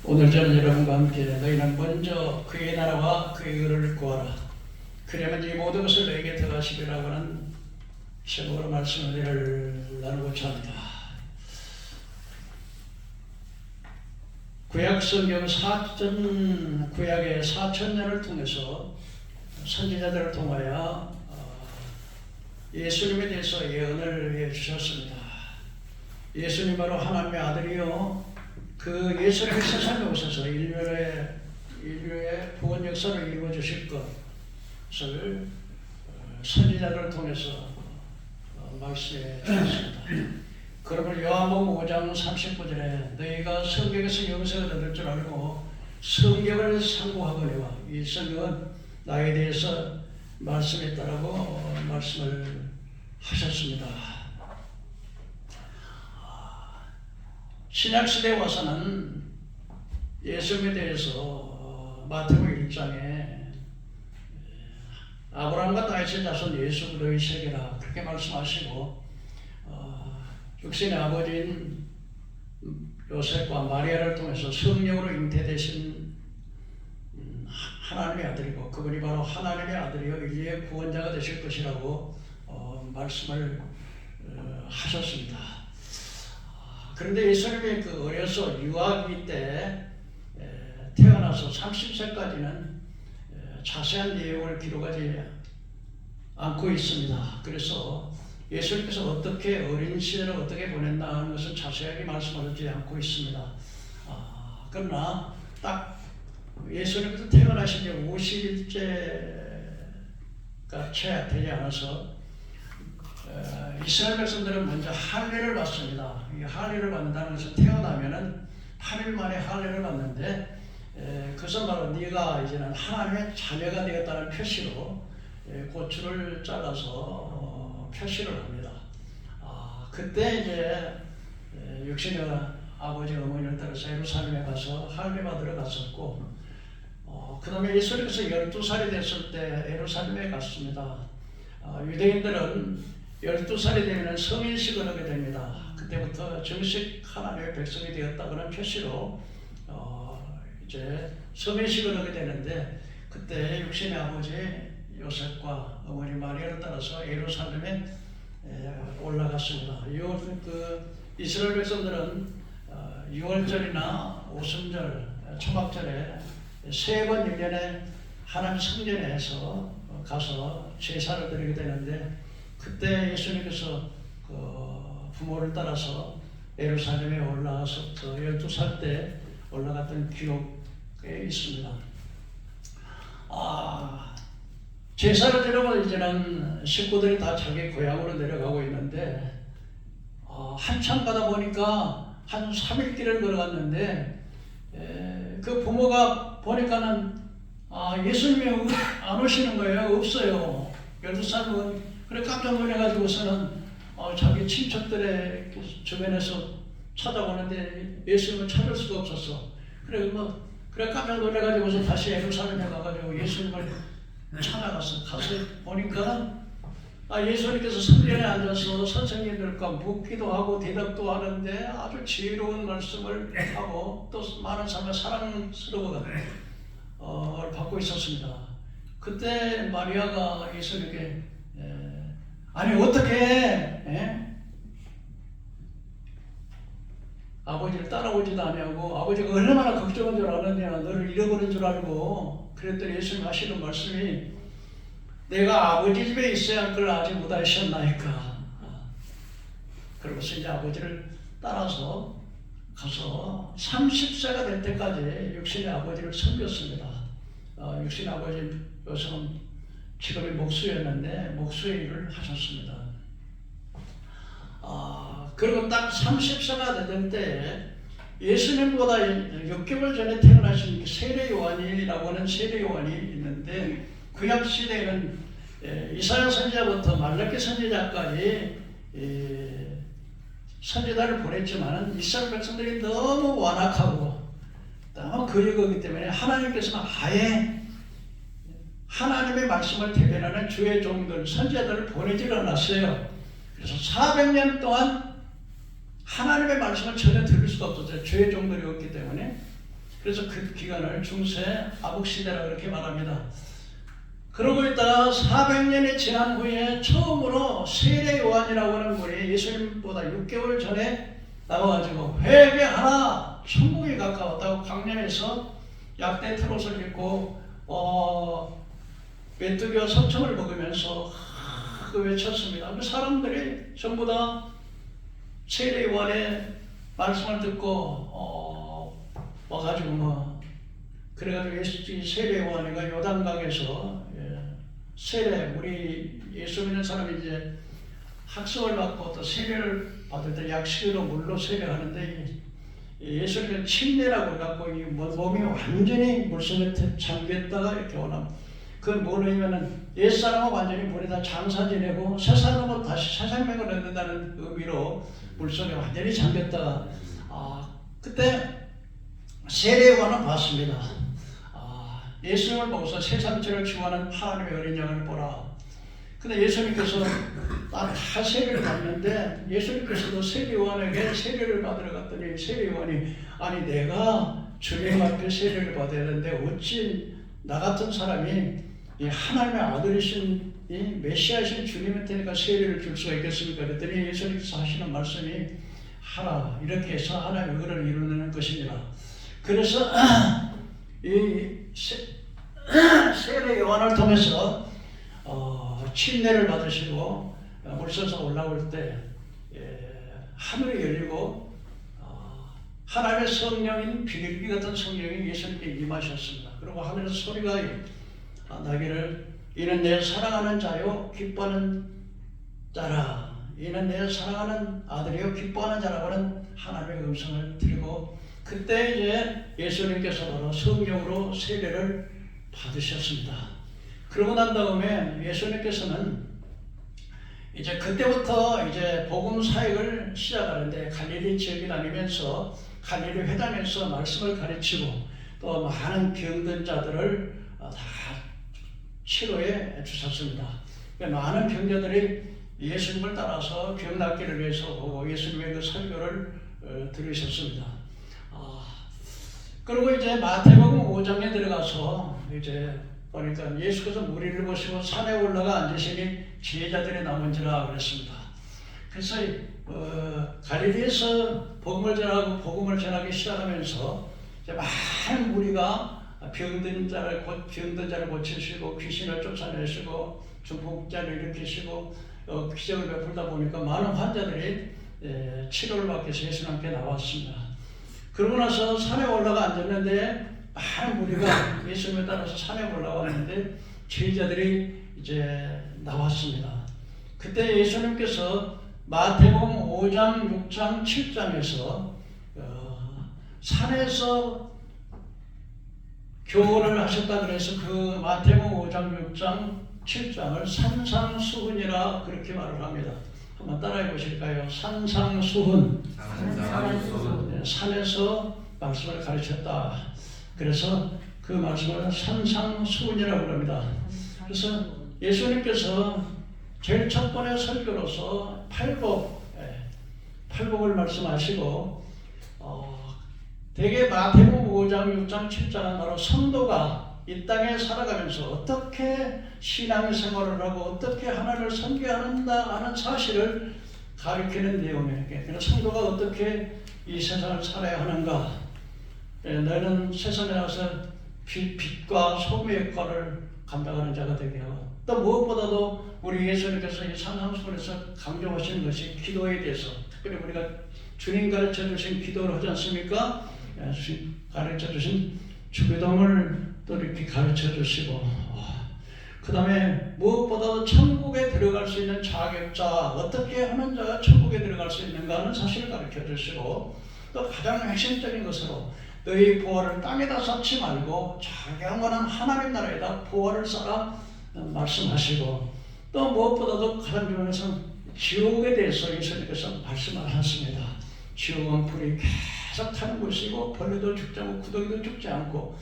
오늘 저는 여러분과 함께 너희는 먼저 그의 나라와 그의 의를 구하라. 그러면 이 모든 것을 너에게 더하시리라고 하는 제목으로 말씀을 나누고자 합니다. 구약 성경 구약의 4,000년을 통해서 선지자들을 통하여 예수님에 대해서 예언을 해주셨습니다. 예수님 바로 하나님의 아들이요, 그 예수님이 세상에 오셔서 인류의 구원 역사를 이루어 주실 것을 선지자들을 통해서 말씀해 주셨습니다. 그러므로 요한복음 5장 39절에 너희가 성경에서 영생을 얻을 줄 알고 성경을 상고하거니와, 이 성경은 나에 대해서 말씀했다라고 말씀을 하셨습니다. 신약시대에 와서는 예수님에 대해서 마태복음 1장에 아브라함과 다윗의 자손 예수 그리스도의 세계라 그렇게 말씀하시고, 육신의 아버지인 요셉과 마리아를 통해서 성령으로 잉태되신 하나님의 아들이고, 그분이 바로 하나님의 아들이요 인류의 구원자가 되실 것이라고 말씀을 하셨습니다. 그런데 예수님이 그 어려서 유아기 때 태어나서 30세까지는 자세한 내용을 기록하지 않고 있습니다. 그래서 예수님께서 어떻게 어린 시절을 어떻게 보냈나 하는 것은 자세하게 말씀하지 않고 있습니다. 그러나 딱 예수님께서 태어나신 지 50일째가 채 되지 않아서 이스라엘 백성들은 먼저 할례를 받습니다. 이 할례를 받는다는 것은 태어나면은 8일 만에 할례를 받는데, 그것은 바로 네가 이제는 하나님의 자녀가 되었다는 표시로 고추를 잘라서 표시를 합니다. 그때 이제 육신의 아버지 어머니를 따라서 예루살렘에 가서 할례 받으러 갔었고, 그 다음에 예수님께서 12살이 됐을 때 예루살렘에 갔습니다. 유대인들은 12살이 되면 성인식을 하게 됩니다. 그때부터 정식 하나님의 백성이 되었다고는 표시로 이제 성인식을 하게 되는데, 그때 육신의 아버지 요셉과 어머니 마리아를 따라서 예루살렘에 올라갔습니다. 이스라엘 백성들은 6월절이나 오순절, 초막절에 3번 1년에 하나님 성전에서 가서 제사를 드리게 되는데, 그때 예수님께서 부모를 따라서 예루살렘에 올라가서 12살 때 올라갔던 기록에 있습니다. 제사를 드리고 이제는 식구들이 다 자기 고향으로 내려가고 있는데, 한참 가다 보니까 한 3일 길을 걸어갔는데, 그 부모가 보니까는 예수님이 안 오시는 거예요. 없어요. 12살은. 그래 깜짝 놀라가지고서는 자기 친척들의 주변에서 찾아보는데 예수님을 찾을 수가 없었어. 그래 깜짝 놀라가지고서 다시 예루살렘에 가가지고 예수님을 찾아갔어. 가서 보니까 예수님께서 성전에 앉아서 선생님들과 묻기도 하고 대답도 하는데 아주 지혜로운 말씀을 하고 또 많은 사람의 사랑스러움을 받고 있었습니다. 그때 마리아가 예수님께 아니 어떻게 아버지를 따라오지도 않냐고, 아버지가 얼마나 걱정한 줄 아느냐, 너를 잃어버린 줄 알고. 그랬더니 예수님 하시는 말씀이 내가 아버지 집에 있어야 할 걸 아직 못하셨나이까. 그러고서 이제 아버지를 따라서 가서 30세가 될 때까지 육신의 아버지를 섬겼습니다. 육신의 아버지 요즘 직업이 목수였는데 목수의 일을 하셨습니다. 그리고 딱 30세가 되던 때 예수님보다 6개월 전에 태어나신 세례 요한이라고 하는 세례 요한이 있는데, 구약 시대에는 이사야 선지자부터 말라기 선지자까지 선지자를 보냈지만 이스라엘 백성들이 너무 완악하고 너무 거역하기 때문에 하나님께서는 아예 하나님의 말씀을 대변하는 주의 종들, 선지자들을 보내질 않았어요. 그래서 400년 동안 하나님의 말씀을 전혀 들을 수가 없었어요. 주의 종들이 없기 때문에. 그래서 그 기간을 중세 아복시대라 그렇게 말합니다. 그러고 있다가 400년이 지난 후에 처음으로 세례 요한이라고 하는 분이 예수님보다 6개월 전에 나와가지고 회개하라, 천국이 가까웠다고 강연에서 약대 트롯을 입고 메뚜기와 석청을 먹으면서 외쳤습니다. 그 사람들이 전부 다 세례 요한의 말씀을 듣고 와가지고 그래가지고 세례 요한이가 요단강에서 세례, 우리 예수 믿는 사람이 이제 학습을 받고 또 세례를 받을 때 약식으로 물로 세례하는데 예수님은 침례라고 갖고 이 몸이 완전히 물속에 잠겼다가 이렇게 오나 그건 뭐냐면은 옛사람은 완전히 물에다 장사 지내고 새사람은 다시 새 생명을 얻는다는 의미로 물속에 완전히 잠겼다가 그때 세례요한은 봤습니다. 예수님을 보고서 새 삼체를 주관하는 하나님의 어린 양을 보라. 근데 예수님께서 다 세례를 받는데 예수님께서도 세례요한에게 세례를 받으러 갔더니 세례요한이 아니 내가 주님 앞에 세례를 받아야 되는데 어찌 나 같은 사람이 이 하나님의 아들이신 이 메시아이신 주님한테니까 세례를 줄 수가 있겠습니까? 그랬더니 예수님께서 하시는 말씀이 하라 이렇게 해서 하나님의 의를 이루는 것입니다. 그래서 이 세례 요한을 통해서 침례를 받으시고 물서서 올라올 때 하늘이 열리고 하나님의 성령인 비둘기 같은 성령이 예수님께 임하셨습니다. 그리고 하늘에서 소리가 나기를 이는 내 사랑하는 자요 기뻐하는 자라, 이는 내 사랑하는 아들이요 기뻐하는 자라고 하는 하나님의 음성을 들고 그때 이제 예수님께서 바로 성령으로 세례를 받으셨습니다. 그러고 난 다음에 예수님께서는 이제 그때부터 이제 복음 사역을 시작하는데 갈릴리 지역에 다니면서 갈릴리 회당에서 말씀을 가르치고 또 많은 병든 자들을 다 치료해 주셨습니다. 많은 병자들이 예수님을 따라서 병 낫기를 위해서 보고 예수님의 그 설교를 들으셨습니다. 그리고 이제 마태복음 5장에 들어가서 이제 보니까 예수께서 무리를 보시고 산에 올라가 앉으시니 제자들이 남은지라 그랬습니다. 그래서 갈릴리에서 복음을 전하기 시작하면서 이제 많은 무리가 병든 자를 고치시고 귀신을 쫓아내시고 중풍자를 일으키시고 기적을 베풀다 보니까 많은 환자들이 치료를 받기 위해서 예수님께 나왔습니다. 그러고 나서 산에 올라가 앉았는데 많은 무리가 예수님에 따라서 산에 올라왔는데 제자들이 이제 나왔습니다. 그때 예수님께서 마태복음 5장, 6장, 7장에서 산에서 교훈을 하셨다 그래서 그 마태복음 5장, 6장, 7장을 산상수훈이라 그렇게 말을 합니다. 한번 따라해 보실까요? 산상수훈. 산에서 말씀을 가르쳤다. 그래서 그 말씀을 산상수훈이라고 합니다. 그래서 예수님께서 제일 첫 번의 설교로서 팔복을 말씀하시고 대개 마태복음 5장, 6장, 7장은 바로 성도가 이 땅에 살아가면서 어떻게 신앙생활을 하고 어떻게 하나님을 섬겨한다 하는 사실을 가르치는 내용이에요. 그래서 성도가 어떻게 이 세상을 살아야 하는가, 너는 세상에 나가서 빛과 소금의 역할을 감당하는 자가 되게 하고, 또 무엇보다도 우리 예수님께서 이 산상수훈에서 강조하시는 것이 기도에 대해서, 특별히 우리가 주님 가르쳐 주신 기도를 하지 않습니까? 가르쳐 주신 주기도문을 또 이렇게 가르쳐 주시고, 그 다음에 무엇보다도 천국에 들어갈 수 있는 자격자, 어떻게 하는 자가 천국에 들어갈 수 있는가 하는 사실을 가르쳐 주시고, 또 가장 핵심적인 것으로 너희 보화를 땅에다 쌓지 말고 자기 영원한 하나님 나라에다 보화를 쌓아 말씀하시고, 또 무엇보다도 가장 중요한 것은 지옥에 대해서 예수님께서 말씀을 하셨습니다. 지옥은 불이 계속 타는 곳이고 벌레도 죽지 않고 구덩이도 죽지 않고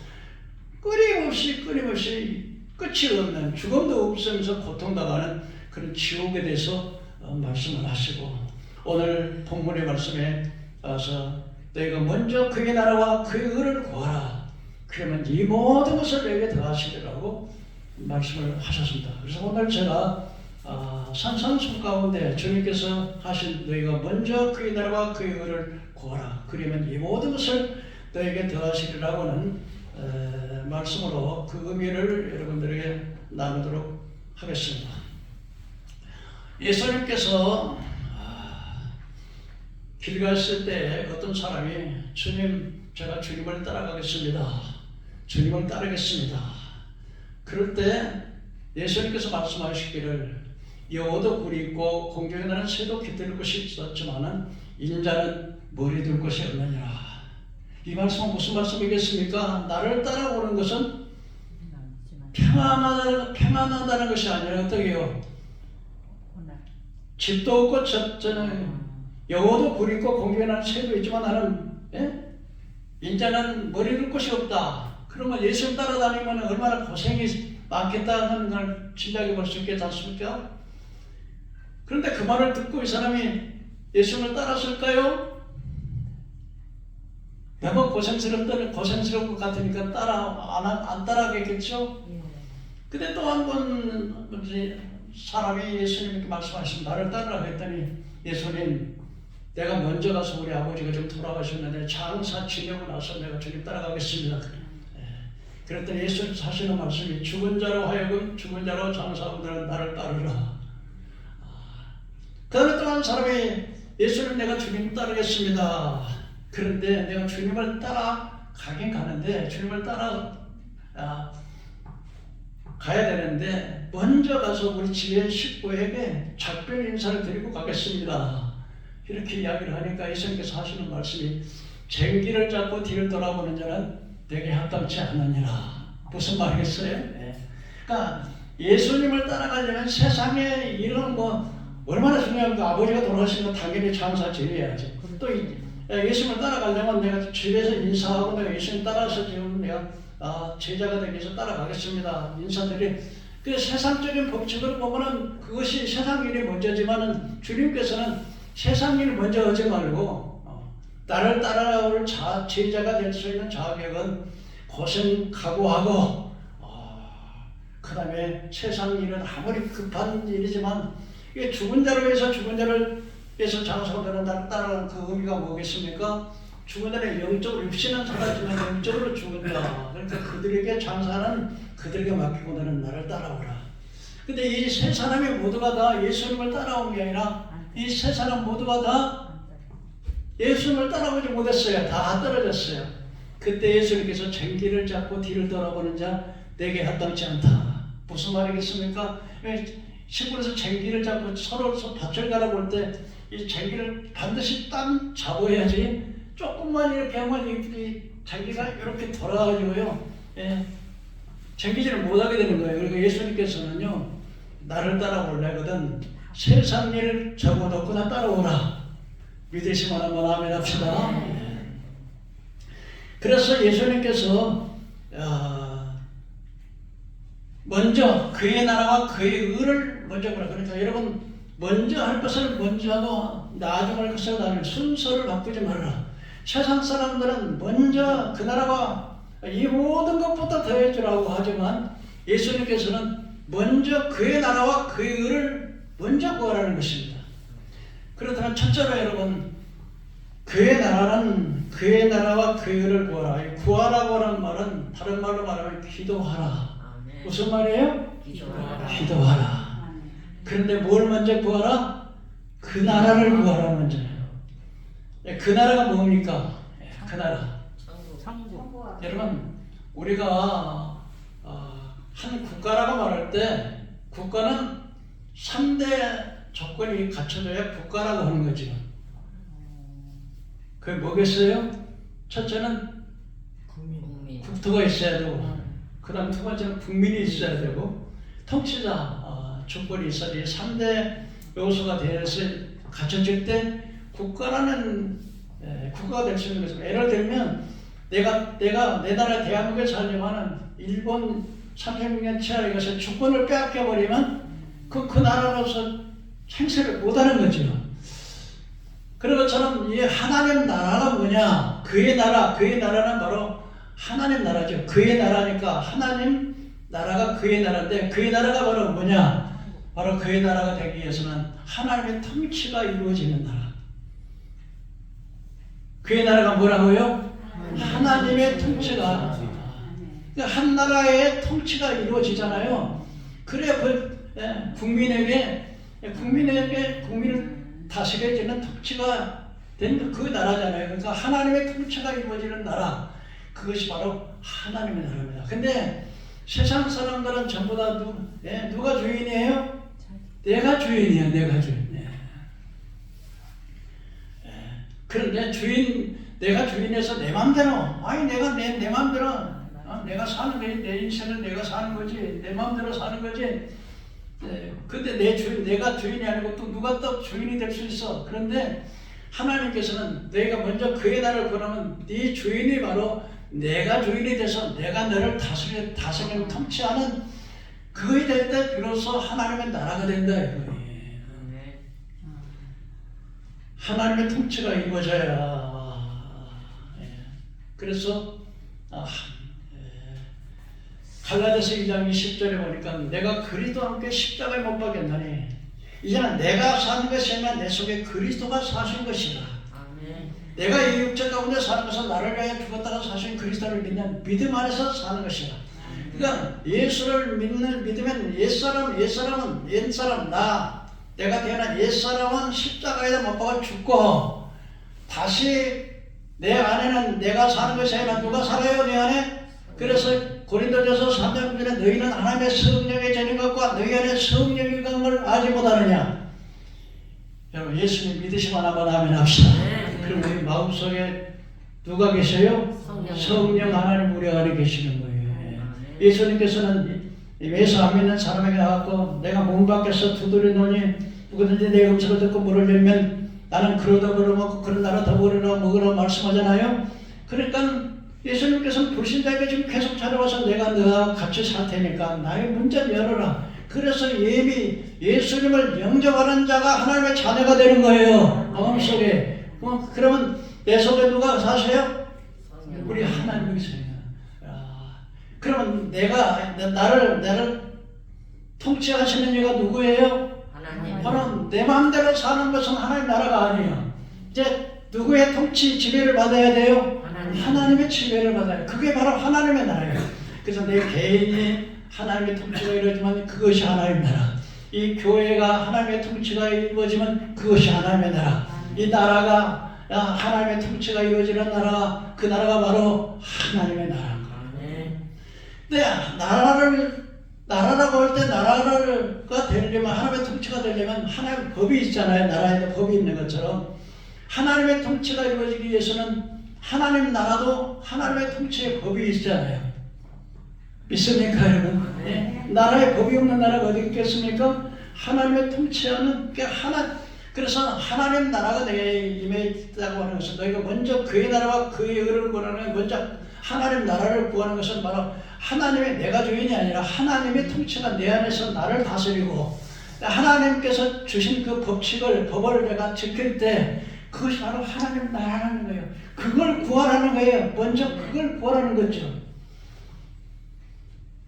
끊임없이 끝이 없는, 죽음도 없으면서 고통당하는 그런 지옥에 대해서 말씀을 하시고, 오늘 본문의 말씀에 와서 너희가 먼저 그의 나라와 그의 의를 구하라. 그러면 이 모든 것을 너희에게 더하시리라고 말씀을 하셨습니다. 그래서 오늘 제가 산상순 가운데 주님께서 하신 너희가 먼저 그의 나라와 그의 의를 구하라. 그러면 이 모든 것을 너희에게 더하시리라고는 말씀으로 그 의미를 여러분들에게 나누도록 하겠습니다. 예수님께서 길 갔을 때 어떤 사람이 주님, 제가 주님을 따라가겠습니다. 주님을 따르겠습니다. 그럴 때 예수님께서 말씀하시기를 여호도 굴이 있고 공중에 나는 새도 깃들 곳이 있었지만은 인자는 머리 둘 곳이 없느니라. 이 말씀은 무슨 말씀이겠습니까? 나를 따라오는 것은 평안하다는 것이 아니라 어떻게 해요? 집도 없고 저는 여호도 굴이 있고 공중에 나는 새도 있지만 나는 인자는 머리 둘 곳이 없다. 그러면 예수님 따라다니면 얼마나 고생이 많겠다는 걸 짐작해 볼 수 있겠지 않습니까? 그런데 그 말을 듣고 이 사람이 예수님을 따랐을까요? 매번 고생스러울 것 같으니까 안 따라가겠죠? 근데 또 한 번 사람이 예수님께 말씀하신 나를 따르라고 했더니 예수님, 내가 먼저 가서 우리 아버지가 좀 돌아가셨는데 장사 지내고 나서 내가 주님 따라가겠습니다. 그랬더니 예수님께서 하시는 말씀이 죽은 자로 하여금 죽은 자로 장사하는 나를 따르라. 그 다음에 또 한 사람이 예수님, 내가 주님 따르겠습니다. 그런데 내가 주님을 따라가긴 가는데 주님을 따라 가야 되는데 먼저 가서 우리 집에 식구에게 작별 인사를 드리고 가겠습니다. 이렇게 이야기를 하니까 예수님께서 하시는 말씀이 쟁기를 잡고 뒤를 돌아보는 자는 내게 합당치 않느니라. 무슨 말이겠어요? 그러니까 예수님을 따라가려면 세상에 이런 얼마나 중요한가. 아버지가 돌아가시면 당연히 장사 지내야지. 또 예수님을 따라가려면 내가 집에서 인사하고 내가 예수님 따라서 지금 내가 제자가 되기 위해서 따라가겠습니다. 인사드리. 그 세상적인 법칙으로 보면은 그것이 세상 일이 먼저지만은 주님께서는 세상 일 먼저 하지 말고 나를 따라올 제자가 될 수 있는 자격은 고생 각오하고 그 다음에 세상 일은 아무리 급한 일이지만 이게 죽은 자로 해서 죽은 자를 위해서 장사하는 나를 따라가는 그 의미가 뭐겠습니까? 죽은 자는 영적으로 육신은 살았지만 영적으로 죽은 자. 그러니까 그들에게 장사는 그들에게 맡기고 너는 나를 따라오라. 근데 이 세 사람이 모두가 다 예수님을 따라온 게 아니라 이 세 사람 모두가 다 예수님을 따라오지 못했어요. 다 떨어졌어요. 그때 예수님께서 쟁기를 잡고 뒤를 돌아보는 자 내게 합당치 않다. 무슨 말이겠습니까? 시골에서 쟁기를 잡고 서로 밭을 갈아볼 때 이 쟁기를 반드시 딱 잡아야지 조금만 이렇게 하면 이 쟁기가 이렇게 돌아가지고요. 쟁기질을 못하게 되는 거예요. 그러니까 예수님께서는요, 나를 따라오려거든 세상 일을 접어놓고 나 따라오라. 믿으시면 한번 아멘 합시다. 그래서 예수님께서 먼저 그의 나라와 그의 의를 먼저 보라. 그러니까 여러분 먼저 할 것을 먼저 하고 나중에 할 것을 나중에 순서를 바꾸지 말아라. 세상 사람들은 먼저 그 나라와 이 모든 것보다 더해주라고 하지만 예수님께서는 먼저 그의 나라와 그의 의를 먼저 구하라는 것입니다. 그렇다면 첫째로 여러분 그의 나라와 그의 의를 구하라. 구하라고 하는 말은 다른 말로 말하면 기도하라. 무슨 말이에요? 기도하라. 그런데 뭘 먼저 구하라? 그 나라를 구하라 먼저요. 그 나라가 뭡니까? 그 나라. 천국. 여러분 우리가 한 국가라고 말할 때 국가는 3대 조건이 갖춰져야 국가라고 하는 거죠. 그게 뭐겠어요? 첫째는 국토가 있어야 되고 그 다음 두 번째는 국민이 있어야 되고 통치자 조건이 있어야 돼. 3대 요소가 되어서 갖춰질 때 국가라는 국가가 될 수 있는 거죠. 예를 들면 내가 내 나라 대한민국에 살려면은 일본 300년 치하에 가서 주권을 빼앗겨 버리면 그 나라로서 행세를 못하는 거죠. 그런 것처럼 이 하나님 나라가 뭐냐? 그의 나라는 바로 하나님 나라죠. 그의 나라니까 하나님 나라가 그의 나라인데 그의 나라가 바로 뭐냐? 바로 그의 나라가 되기 위해서는 하나님의 통치가 이루어지는 나라. 그의 나라가 뭐라고요? 하나님의 통치가. 그러니까 한 나라의 통치가 이루어지잖아요. 그래야 국민을 다스려야 되는 통치가 된 그 나라잖아요. 그러니까 하나님의 통치가 이루어지는 나라. 그것이 바로 하나님의 나라입니다. 근데 세상 사람들은 전부 다 누가 주인이에요? 내가 주인이야, 내가 주인. 그런데 내가 주인에서 내 맘대로, 내가 내 맘대로, 내가 사는 거지, 내 인생은 내가 사는 거지, 내 맘대로 사는 거지. 근데 내가 주인이 아니고 또 누가 또 주인이 될 수 있어. 그런데 하나님께서는 너희가 먼저 그의 나라를 구하면 네 주인이 바로 내가 주인이 돼서 내가 너를 다스리고 통치하는 그것이 될 때 비로소 하나님의 나라가 된다 이거예요. 하나님의 통치가 이루어져야. 그래서 갈라디아서 2장 20절에 보니까 내가 그리스도와 함께 십자가에 못 박였나니 이제는 내가 사는 것이 아니라 내 속에 그리스도가 사신 것이라. 내가 이 육체 가운데 사는 것은 나를 위하여 죽었다가 사신 그리스도를 믿는 믿음 안에서 사는 것이라. 그러니까 예수를 믿으면 옛사람 내가 태어난 옛사람은 십자가에 못 박아 죽고 다시 내 안에는 내가 사는 것이 아니라 누가 살아요 내 안에? 그래서 고린도전서 3장 9절에 너희는 하나님의 성령의 전인 것과 너희 안에 성령이 간 걸 알지 못하느냐. 여러분 예수님 믿으시면 한번 아멘 합시다. 그럼 우리 마음속에 누가 계세요? 성령 하나님 우리 안에 계시는 거예요. 예수님께서는 예수 안 믿는 사람에게 나왔고 내가 문 밖에서 두드리노니 누구든지 내 음성을 듣고 물을 열면 나는 그러다 벌어먹고 그런 나라 더 먹으라 말씀하잖아요. 그러니까 예수님께서는 불신자에게 지금 계속 찾아와서 내가 너와 같이 살 테니까 나의 문자를 열어라. 그래서 예수님을 영접하는 자가 하나님의 자녀가 되는 거예요. 마음속에. 그러면 내 속에 누가 사세요? 우리 하나님이 계세요. 그러면 나를 통치하시는 이가 누구예요? 바로 내 마음대로 사는 것은 하나님 나라가 아니에요. 이제 누구의 통치 지배를 받아야 돼요? 하나님의 지배를 받아요. 그게 바로 하나님의 나라예요. 그래서 내 개인이 하나님의 통치가 이루어지면 그것이 하나님의 나라. 이 교회가 하나님의 통치가 이루어지면 그것이 하나님의 나라. 이 나라가 하나님의 통치가 이루어지는 나라, 그 나라가 바로 하나님의 나라인 거예요. 근데 나라라고 할 때 나라가 되려면 하나님의 통치가 되려면 하나님의 법이 있잖아요. 나라에도 법이 있는 것처럼 하나님의 통치가 이루어지기 위해서는 하나님 나라도 하나님의 통치의 법이 있잖아요. 믿습니까 여러분? 네. 나라에 법이 없는 나라가 어디 있겠습니까? 하나님의 통치하는 그래서 하나님 나라가 내 임에 있다고 하는 것은 너희가 먼저 그의 나라와 그의 의를 구하는 먼저 하나님 나라를 구하는 것은 바로 하나님의 내가 주인이 아니라 하나님의 통치가 내 안에서 나를 다스리고 하나님께서 주신 그 법을 내가 지킬 때 그것이 바로 하나님 나라라는 거예요. 그걸 구하라는 거예요. 먼저 그걸 구하라는 거죠.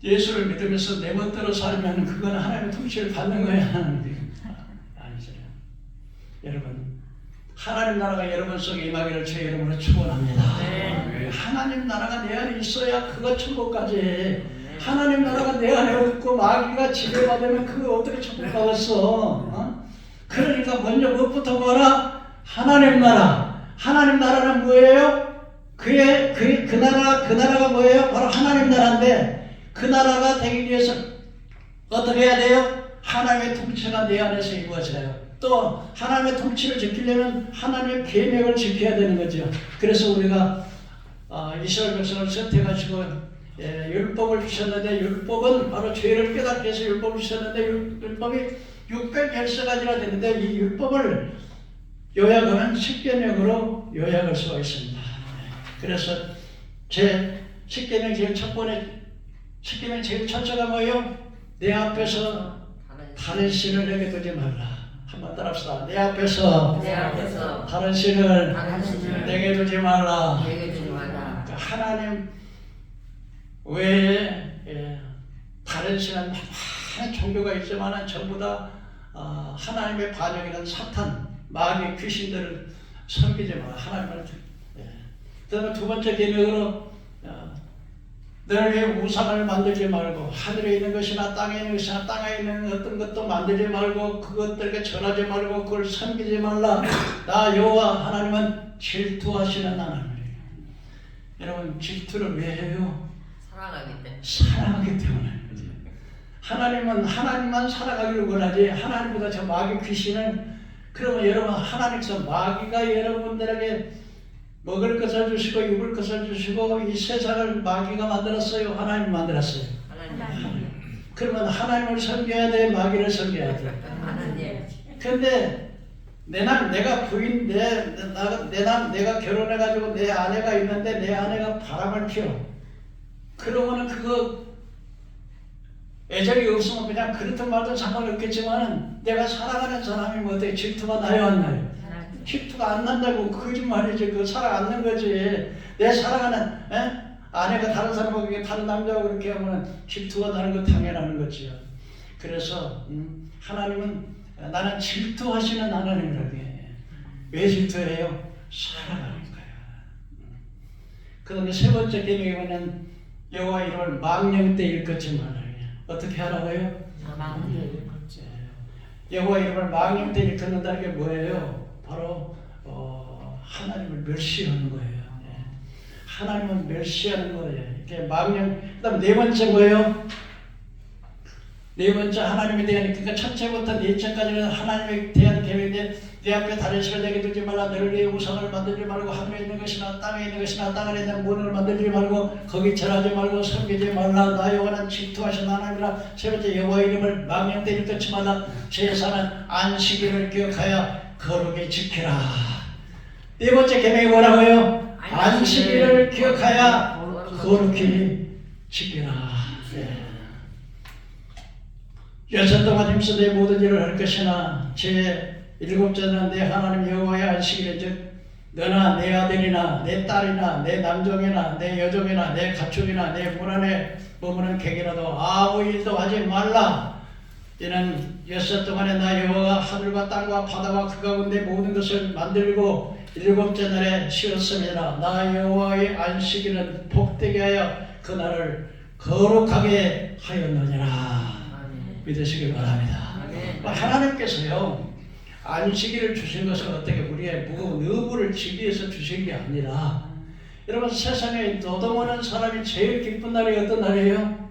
예수를 믿으면서 내 멋대로 살면 그건 하나님의 통치를 받는 거예요. 아니죠. 여러분 하나님 나라가 여러분 속에 임하기를 제 이름으로 축원합니다. 네. 하나님 나라가 내 안에 있어야 그거 천국까지. 하나님 나라가 내 안에 없고 마귀가 지배받으면 그거 어떻게 천국 가겠어? 그러니까 먼저 무엇부터 구하라? 하나님 나라. 하나님 나라는 뭐예요? 그 나라가 뭐예요? 바로 하나님 나라인데 그 나라가 되기 위해서 어떻게 해야 돼요? 하나님의 통치가 내 안에서 이루어져요. 또 하나님의 통치를 지키려면 하나님의 계명을 지켜야 되는 거죠. 그래서 우리가 이스라엘 백성을 선택하시고 율법을 주셨는데 율법은 바로 죄를 깨닫게 해서 율법을 주셨는데 율법이 613가지나 되는데 이 율법을 요약하면 10계명으로 요약할 수가 있습니다. 그래서 제 10계명 제일 첫 번째 10계명 제일 첫째가 뭐예요? 내 앞에서 다른 신을 내게 두지 말라. 한번 따라합시다. 내 앞에서 다른 신을 내게 두지 말라. 그러니까 하나님 외에 다른 신은 많은 종교가 있지만 전부 다 하나님의 반역이라는 사탄, 마귀, 귀신들을 섬기지 마라. 하나님을. 그다음에 두 번째 계명으로 너를 위해 우상을 만들지 말고 하늘에 있는 것이나 땅에 있는 것이나 땅에 있는 어떤 것도 만들지 말고 그것들에게 절하지 말고 그걸 섬기지 말라. 나 여호와 하나님은 질투하시는 하나님이에요. 여러분 질투를 왜 해요? 사랑하기 때문에. 하나님은 하나님만 살아가기를 원하지 하나님보다 저 마귀 귀신은. 그러면 여러분 하나님께서 마귀가 여러분들에게 먹을 것을 주시고 입을 것을 주시고 이 세상을 마귀가 만들었어요? 하나님 만들었어요? 하나님. 그러면 하나님을 섬겨야 돼? 마귀를 섬겨야 돼? 근데 내가 부인 내가 결혼해가지고 내 아내가 있는데 내 아내가 바람을 피워. 그러면은 그거 애정이 없으면 그냥 그렇든 말든 상관없겠지만 내가 사랑하는 사람이 뭐 어떻게 질투가 나요 안 나요? 질투가 안 난다고 거짓말이지. 그 사랑 안 난 거지. 내 사랑하는 아내가 다른 사람하고 다른 남자하고 그렇게 하면 질투가 나는 거 당연한 거지요. 그래서 하나님은 나는 질투하시는 하나님이라고 해. 왜 질투해요? 사랑하니까요. 그 다음에 세 번째 계명에 보면 여호와 이름을 망령 때 일컫지 말아요. 어떻게 하라고요? 여호와 이름을 망령 때 일컫는다는 게 뭐예요? 바로 하나님을 멸시하는 거예요. 하나님은 멸시하는 거예요. 이렇게 망령. 그다음 네 번째 뭐예요? 네 번째 하나님에 대한, 그러니까 첫째부터 넷째까지는 하나님에 대한 계명인데 내 앞에 다른 신을 내게 두지 말라. 너를 위해 우상을 만들지 말고 하늘에 있는 것이나 땅에 있는 것이나 땅 안에 있는 모든 걸 만들지 말고 거기 절하지 말고 섬기지 말라. 나 여호와는 질투하신 하나님이라. 세 번째 여호와 이름을 망령 때 일컫지 말라. 제사는 안식일을 기억하여 거룩히 지키라. 네 번째 계명이 뭐라고요? 안식일을 기억하여 거룩히 지키라. 여섯 동안 힘써 내 모든 일을 할 것이나 제 일곱째는 내 하나님 여호와의 안식일에 즉 너나 내 아들이나 내 딸이나 내 남종이나 내 여종이나 내 가축이나 내 문 안에 머무는 객이라도 아무 일도 하지 말라. 이는 여섯 동안에 나 여호와가 하늘과 땅과 바다와 그 가운데 모든 것을 만들고 일곱째 날에 쉬었음이라. 나 여호와의 안식일은 복되게 하여 그 날을 거룩하게 하였느니라. 믿으시길 바랍니다. 하나님께서요 안식일을 주신 것은 어떻게 우리의 무거운 의무를 지기 위해서 주신 게 아니라, 여러분 세상에 노동하는 사람이 제일 기쁜 날이 어떤 날이에요?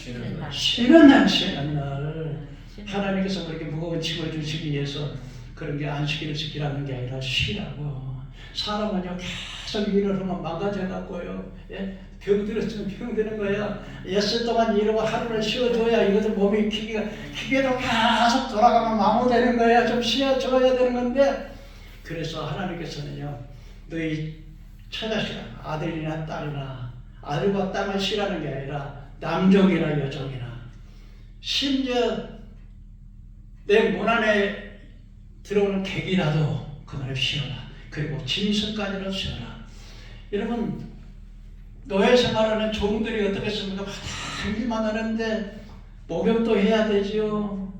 쉬는 날. 쉬는 날. 하나님께서 우리에게 무거운 짐을 주시기 위해서 그런 게 안식일을 지키라는 게 아니라 쉬라고. 사람은요 계속 일을 하면 망가져갖고요 병들었으면 병드는 거야. 엿새 동안 일하고 하루를 쉬어줘야 이것들 몸이 기계도 계속 돌아가면 마모되는 거야. 좀 쉬어줘야 되는 건데, 그래서 하나님께서는요 너희 처자식 아들이나 딸이나 아들과 딸만 쉬라는 게 아니라 남종이나 여종이나 심지어 내 문 안에 들어오는 객이라도 그날을 쉬어라. 그리고 짐승까지도 쉬어라. 여러분 노예 생활하는 종들이 어떻겠습니까? 마땅히 일만 하는데 목욕도 해야 되죠.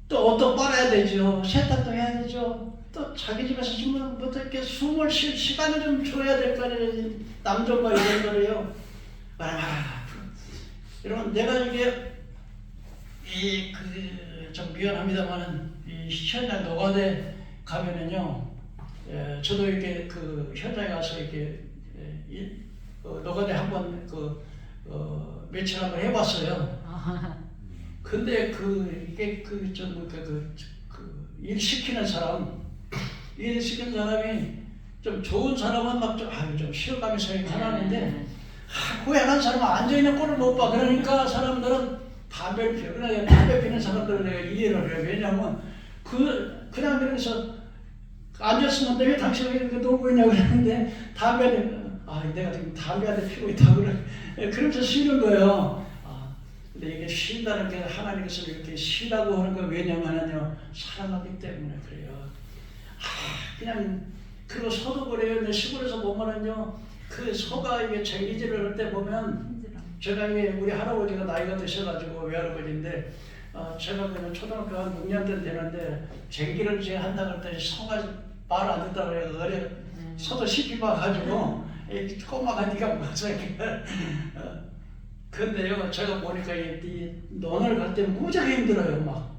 또 옷도 빨아야 되죠. 세탁도 해야 되죠. 또 자기 집에서 주면 뭐 이렇게 숨을 쉴 시간을 좀 줘야 될 거 아니에요. 남종과 여종들이요. 여러분 내가 이게 좀 미안합니다만은 이 현장 노가대 가면은요, 저도 이렇게 그 현장에 가서 이렇게 노가대 한번 며칠 한번 해봤어요. 근데 이게 일 시키는 사람이 좀 좋은 사람은 막 좀 쉬어가면서 하는데 고약한 사람은 앉아있는 꼴을 못 봐. 그러니까 사람들은 담배를 피워. 그러나 담배 피는 사람들은 내가 이해를 해요. 왜냐면 그냥 그래서 앉았으면 왜 당신이 이렇게 놀고 있냐고 그러는데 담배를 내가 지금 담배 한 대 피우고 있다고 그러면서 쉬는 거예요. 근데 이게 쉰다는 게 하나님께서 이렇게 쉬라고 하는 거 왜냐면요 사랑하기 때문에 그래요. 그냥 그리고 소도 그래요. 내 시골에서 보면은요 그 소가 이게 쟁기질을 할 때 보면 제가 이게 우리 할아버지가 나이가 드셔가지고 외할아버지인데 제가 그냥 초등학교 한 6년 때 되는데 쟁기를 이제 한다고 할 때 소가 말 안 듣다고 그래서 어려 소도 시키 봐가지고 꼬마가 니가 맞아. 근데요 제가 보니까 이 논을 갈 때 무지하게 힘들어요. 막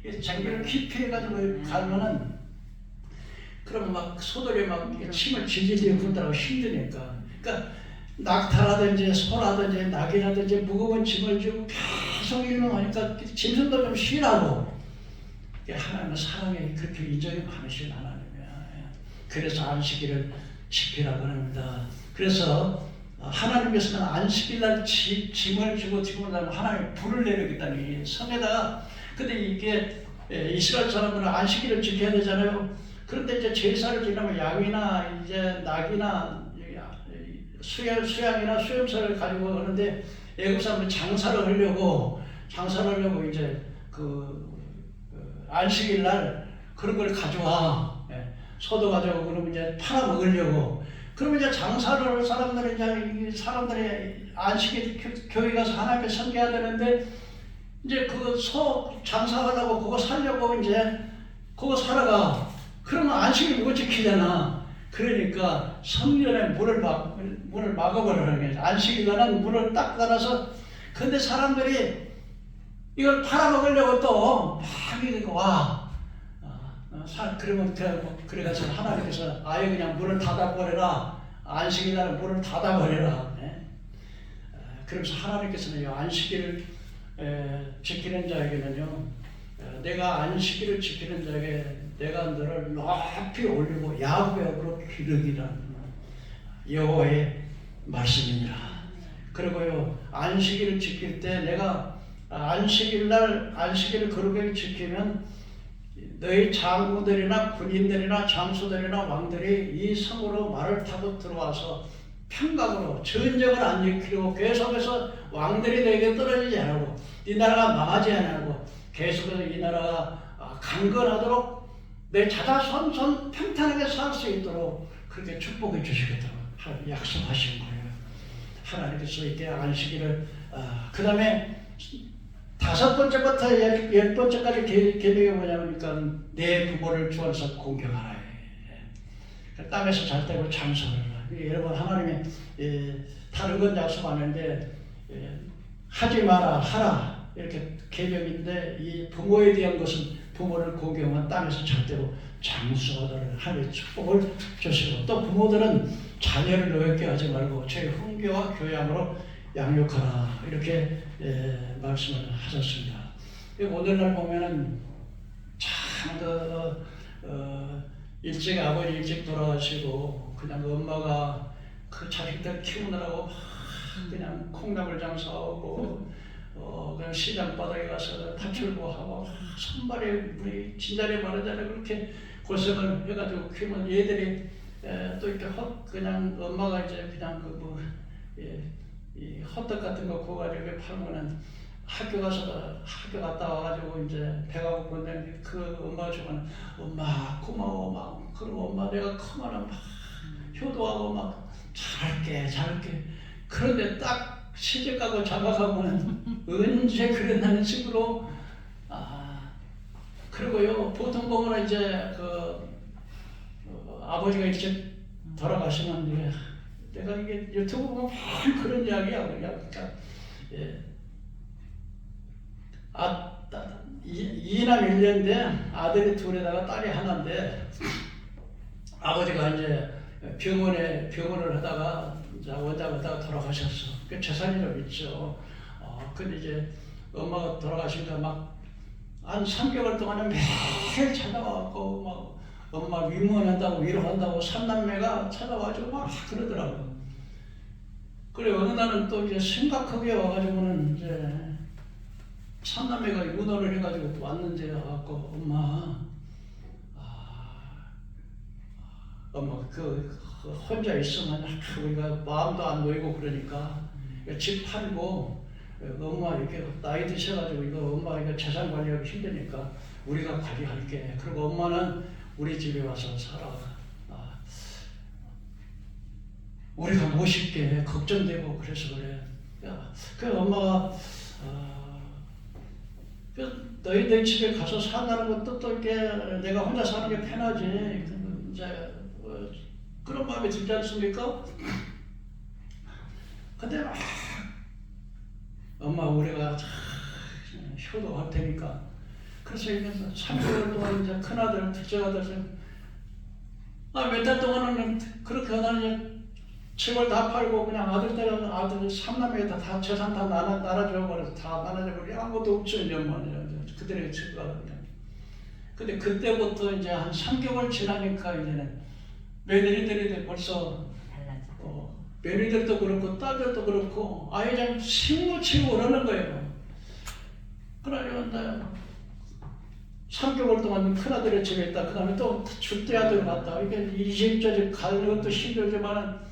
쟁기를 깊이 해가지고 가면은 그럼 막 소들이 막 침을 질질 흘리더라고 힘드니까. 그러니까 낙타라든지 소라든지 낙이라든지 무거운 짐을 지고 계속 일용하니까 짐승도 좀 쉬라고. 하나님은 사랑에 그렇게 인정이 많으신 하나님이야. 그래서 안식일을 지키라고 합니다. 그래서 하나님께서는 안식일날 짐을 지고 하면 하나님 불을 내리겠다니 성에다가. 근데 이게 이스라엘 사람들은 안식일을 지켜야 되잖아요. 그런데 이제 제사를 지나면 양이나 이제 낙이나 수양이나 수염살을 가지고 오는데 애굽 사람들이 장사를 하려고 이제 안식일 날 그런 걸 가져와. 소도 가져오고 그러면 이제 팔아 먹으려고. 그러면 이제 장사를 할 사람들은 이제 사람들이 안식일 교회 가서 하나님께 섬겨야 되는데 이제 그 소 장사하려고 그거 살려고 이제 그거 사러 가. 그러면 안식일 못 지키잖아. 그러니까 성전에 문을 막아버리는 거야. 안식일날은 문을 딱 닫아서. 근데 사람들이 이걸 팔아먹으려고 또 막 와. 그러면 그래가지고 하나님께서 아예 그냥 문을 닫아버려라. 안식일날은 문을 닫아버려라. 그러면서 하나님께서는 안식일을 지키는 자에게는요, 내가 안식일을 지키는 자에게 내가 너를 높이 올리고 야곱으로 기르기라는 여호와의 말씀이니라. 그리고요 안식일을 지킬 때 내가 안식일날 안식일을 거룩하게 지키면 너희 장군들이나 군인들이나 장수들이나 왕들이 이 성으로 말을 타고 들어와서 평강으로 전쟁을 안 일으키고 계속해서 왕들이 너에게 떨어지지 않고 이 나라가 망하지 않고 계속해서 이 나라가 강건하도록 내 자자손손 평탄하게 살 수 있도록 그렇게 축복해 주시겠다고 약속하신 거예요. 하나님께서 이때 안식일을 그 다음에 5번째부터 10번째까지 계명이 뭐냐니까 내 부모를 주어서 공경하라. 땅에서 잘 때고 장소를 여러분 하나님이 다른 건 약속 안 했는데 하지 마라 하라 이렇게 계명인데 이 부모에 대한 것은 부모를 공경한 땅에서 절대로 장수하도록 하나님의 축복을 주시고 또 부모들은 자녀를 노엽게 하지 말고 제 훈계와 교양으로 양육하라 이렇게 말씀을 하셨습니다. 오늘날 보면은 참 일찍 아버지 일찍 돌아가시고 그냥 엄마가 그 자식들 키우느라고 그냥 콩나물 장사하고 그냥 시장 바닥에 가서 파출고 하고 손발에 우리 진달래 마르잖아요. 그렇게 고생을 해가지고 키우면 얘들이 또 이렇게 그냥 엄마가 이제 그냥 이 헛떡 같은 거 구워가지고 팔면은 학교 갔다 와가지고 이제 배가 고픈데 그 엄마가 주면 엄마 고마워 막 그럼 엄마 내가 크면은 막 효도하고 막 잘할게 그런데 딱 시집가고 장가가면 언제 그랬나는 식으로 그리고요 보통 보면 이제 아버지가 이렇게 돌아가시면 내가 이게 유튜브 보면 그런 이야기야 그러니까 이남 1년대 아들이 둘에다가 딸이 하나인데 아버지가 이제 병원을 하다가 원장을 하다가 돌아가셨어. 그 재산이 좀 있죠. 근데 이제 엄마가 돌아가시니까 막 한 3개월 동안은 매일 찾아와갖고 막 엄마 위문한다고 위로한다고 삼남매가 찾아와가지고 막 그러더라고. 그래 어느 날은 또 이제 심각하게 와가지고는 이제 삼남매가 문어를 해가지고 또 왔는데 와갖고 엄마 그 혼자 있으면 우리가 마음도 안 놓이고 그러니까 집 팔고 엄마 이렇게 나이 드셔가지고 이거 엄마 이거 재산 관리하기 힘드니까 우리가 관리할게. 그리고 엄마는 우리 집에 와서 살아. 우리가 모실게. 걱정되고 그래서 그래. 그 엄마가 너희들 집에 가서 산다는 것도 또 이렇게 내가 혼자 사는 게 편하지. 이제 그런 마음이 들지 않습니까? 근데 막 엄마 우리가 효도할 테니까. 그래서 이제 3개월 동안 이제 큰아들, 둘째 아들 몇 달 동안은 그렇게 하다니 집을 다 팔고 그냥 아들 삼남매 다 재산 다 나눠줘 버려서 다 나눠줘 버려. 아무것도 없죠 이제 뭐 그들의 집가 그냥. 근데 그때부터 이제 한 3개월 지나니까 이제는 며느리들이 벌써 며느리들도 그렇고 딸들도 그렇고 아예 그냥 심무치고 그러는 거예요. 그러니까 3개월 동안 큰아들의 집에 있다. 그 다음에 또 둘째 아들 갔다. 이게 이 집 저 집 가는 것도 힘들지만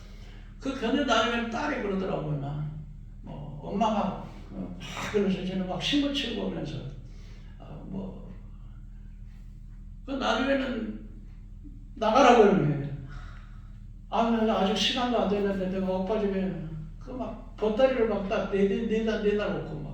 그 견뎌 나중에 딸이 그러더라고요. 엄마가 그러면서 이제는 막 심무치고 오면서 그 나중에는 나가라고 그러는 거예요. 아직 시간도 안 됐는데 내가 오빠 집에 그 막 보따리를 막 딱 내다 놓고 막.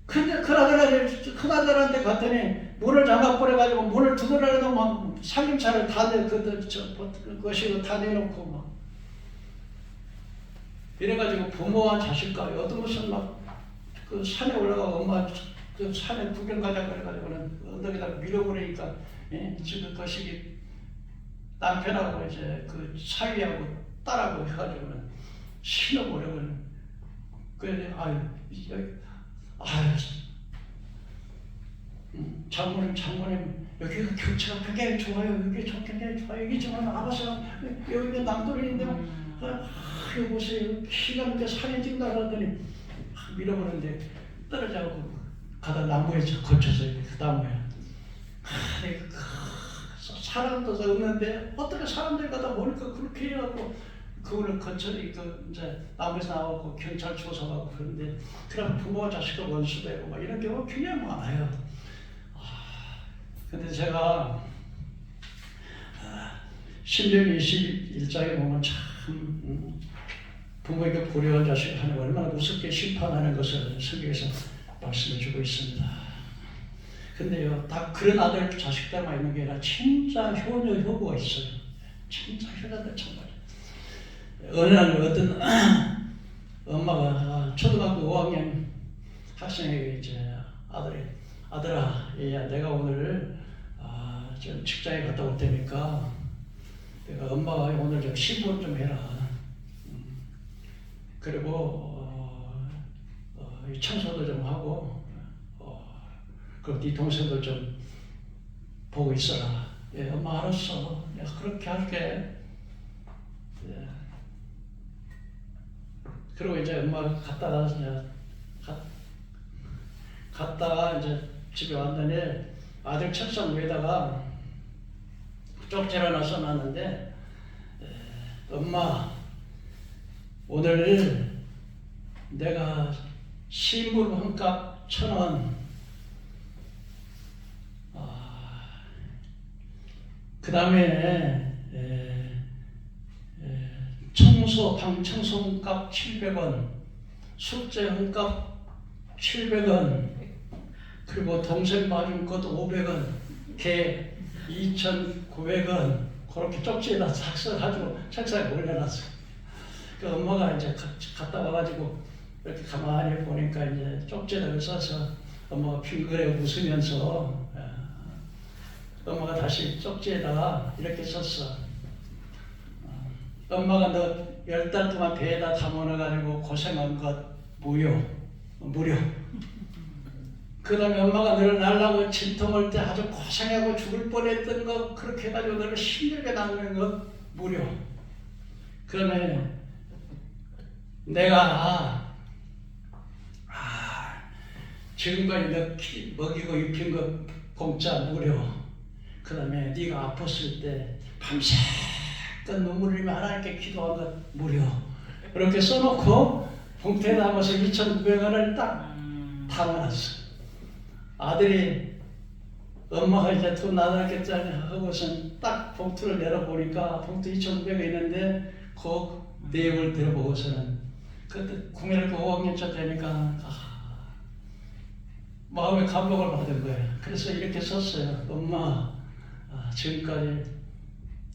근데 큰아들한테 갔더니 문을 잠가 버려가지고 문을 두드려도 막 살림살을 다 그것이 다 내놓고 막 이래가지고 부모와 자식과 어떤 무슨 막 그 산에 올라가고 엄마 그 산에 구경 가자 그래가지고는 언덕에다 밀어버리니까 지금 그것이 남편하고 이제 그 사위하고 딸하고 해가지고는 신어버려버리는. 그래 장모님 여기가 경치가 굉장히 좋아요. 여기 굉장히 좋아요. 여기 좀 알아서 여기가 남도인데 여기 보세요. 키가 이렇게 산에 찍다 그러더니 밀어버리는데 떨어져가고 가다 나무에 걸쳐서 그 나무에 사람도 없는데 어떻게 사람들 가다 보니까 그렇게 해갖고 그거를 거쳐니 이제 나무에서 나와갖고 경찰 조사하고 그런데 그럼 부모와 자식과 원수되고 막 이런 경우가 굉장히 많아요. 근데 제가 신명 21장에 보면 참 부모에게 불효한 자식을 하는 얼마나 무섭게 심판하는 것을 성경에서 말씀해 주고 있습니다. 근데요, 다 그런 아들 자식들만 있는 게 아니라 진짜 효녀 효부가 있어요. 진짜 효녀들 정말. 어느 날 어떤 엄마가 초등학교 5학년 학생에게 이제 아들아, 얘야, 내가 오늘 좀 직장에 갔다 올 테니까 내가 엄마가 오늘 좀 신분 좀 해라. 그리고 청소도 좀 하고 그리고 네 동생들 좀 보고 있어라. 예, 엄마 알았어. 내가 그렇게 할게. 예. 그리고 이제 엄마가 갔다가 이제 집에 왔더니 아들 책상 위에다가 쪽지를 하나 써놨는데 엄마 오늘 내가 신문 한값 1,000원 그 다음에 방 청소값 700원, 숙제 한값 700원, 그리고 동생 봐준 것도 500원, 개 2,900원 그렇게 쪽지에다 싹 써가지고 책상에 올려놨어. 그 엄마가 이제 갔다 와가지고 이렇게 가만히 보니까 이제 쪽지를 써서 엄마가 빙그레 웃으면서 엄마가 다시 쪽지에다가 이렇게 썼어. 엄마가 너 10달 동안 배에다 담아놔가지고 고생한 것 무료. 그 다음에 엄마가 너를 날라고 진통할 때 아주 고생하고 죽을 뻔했던 거 그렇게 해가지고 너를 힘들게 낳는 것 무료. 그다음에 내가 지금까지 너 먹이고 입힌 거 공짜 무료. 그 다음에 네가 아팠을 때 밤새껏 눈물을 흘리며 하나님께 기도한 것 무료. 이렇게 써놓고 봉투에 담아서 2,900원을 딱 담아놨어. 아들이 엄마가 이제 돈 나눠겠잖아 하고선 딱 봉투를 열어보니까 봉투 2,900원 있는데 그 내용을 들어보고서는 그때 국민학교 5학년차 되니까 마음의 감동을 받은 거예요. 그래서 이렇게 썼어요. 엄마, 지금까지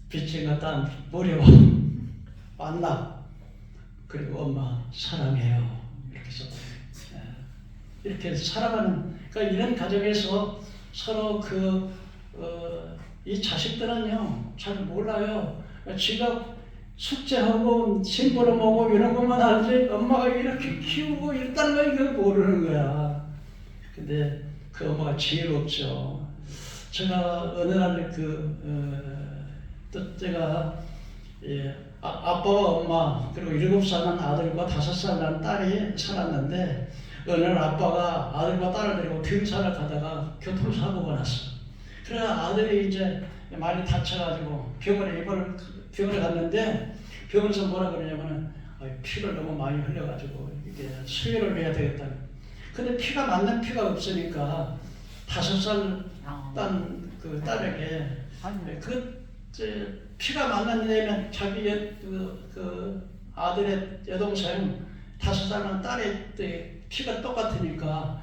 빚진 딴 무료 만나, 그리고 엄마 사랑해요. 이렇게 썼어요. 이렇게 살아가는, 그러니까 이런 가정에서 서로 이 자식들은요 잘 몰라요. 지가 숙제하고 심부름 오고 이런 것만 알지 엄마가 이렇게 키우고 이랬다는 거 이걸 모르는 거야. 근데 그 엄마가 지혜롭죠. 제가 어느 날 또 제가 아빠와 엄마 그리고 7살 난 아들과 5살 난 딸이 살았는데 어느 날 아빠가 아들과 딸을 데리고 등산을 가다가 교통사고가 났어. 그래서 아들이 이제 많이 다쳐가지고 병원에 갔는데 병원에서 뭐라 그러냐면은 피를 너무 많이 흘려가지고 이게 수혈을 해야 되겠다. 근데 피가 맞는 피가 없으니까 5살 딴 그 딸에게 피가 맞는 데면 자기 아들의 여동생 5살 난 딸의 피가 똑같으니까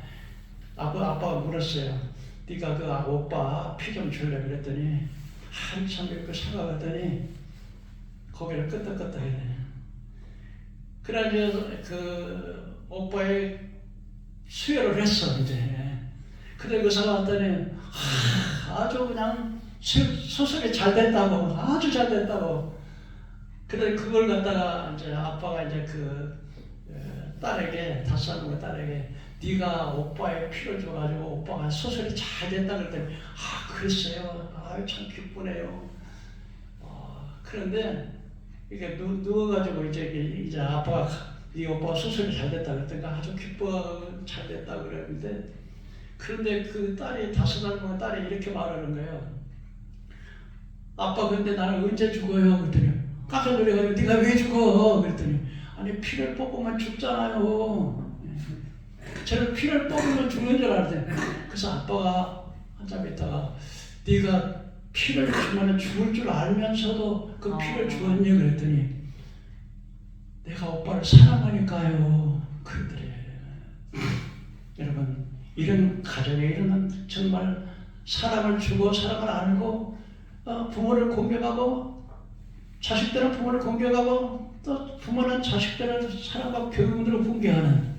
아빠가 물었어요. 네가 그 오빠 피 좀 줄래 그랬더니 한참 이렇게 생각했더니 고개를 끄덕끄덕 해야 돼. 그래서 그 오빠의 수혈을 했어 이제. 근데 의사가 왔더니 아주 그냥 수술이 잘 됐다고, 아주 잘 됐다고. 근데 그걸 갖다가 이제 아빠가 이제 딸에게 5살 먹은 딸에게 네가 오빠의 피를 줘가지고 오빠가 수술이 잘 됐다 그랬더니 글쎄요, 참 기쁘네요. 그런데 이게 누워가지고 이제 아빠가 네 오빠 수술이 잘 됐다 그랬더니 아주 기뻐 잘 됐다 그랬는데 그런데 그 딸이 5살 먹은 딸이 이렇게 말하는 거예요. 아빠 근데 나는 언제 죽어요? 그랬더니 깜짝 놀래가지고 네가 왜 죽어? 그랬더니 아니 피를 뽑으면 죽잖아요. 저는 피를 뽑으면 죽는 줄 알았대. 그래서 아빠가 한참 있다가 네가 피를 주면 죽을 줄 알면서도 그 피를 주었니? 그랬더니 내가 오빠를 사랑하니까요. 그러더래. 여러분 이런 가정에 이르는 정말 사랑을 주고 사랑을 알고 부모를 공경하고 자식들은 부모를 공경하고 또 부모는 자식들을 사랑하고 교육으로 훈계하는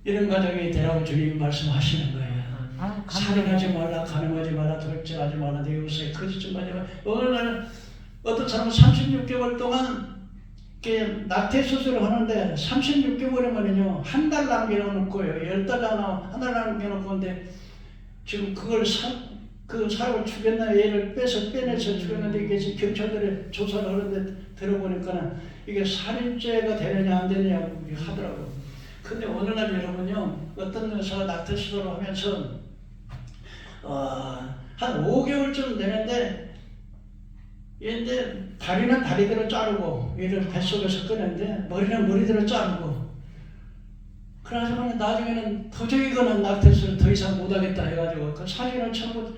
이런 가정이 되라고 주님이 말씀하시는 거예요. 살인하지 말라, 간음하지 말라, 도둑질하지 말라, 내 이웃에 거짓 좀 하지 말라. 어느 날 어떤 사람은 36개월 동안 낙태 수술을 하는데 36개월이면요 한 달 남겨놓고요 10달 한 달 남겨놓고 근데 지금 그걸 그 사람을 죽였나 얘를 빼내서 죽였는데 이게 지금 경찰들이 조사를 하는데 들어보니까는 이게 살인죄가 되느냐 안 되느냐 하더라고. 근데 어느 날 여러분요 어떤 의사가 낙태 수술을 하면서 한 5개월쯤 되는데 얘인데 다리는 다리대로 자르고 얘를 뱃속에서 꺼냈는데 머리는 머리대로 자르고 그래가지고 나중에는 도저히 이거는 낙태수를 더 이상 못하겠다 해가지고 그 사진을 전부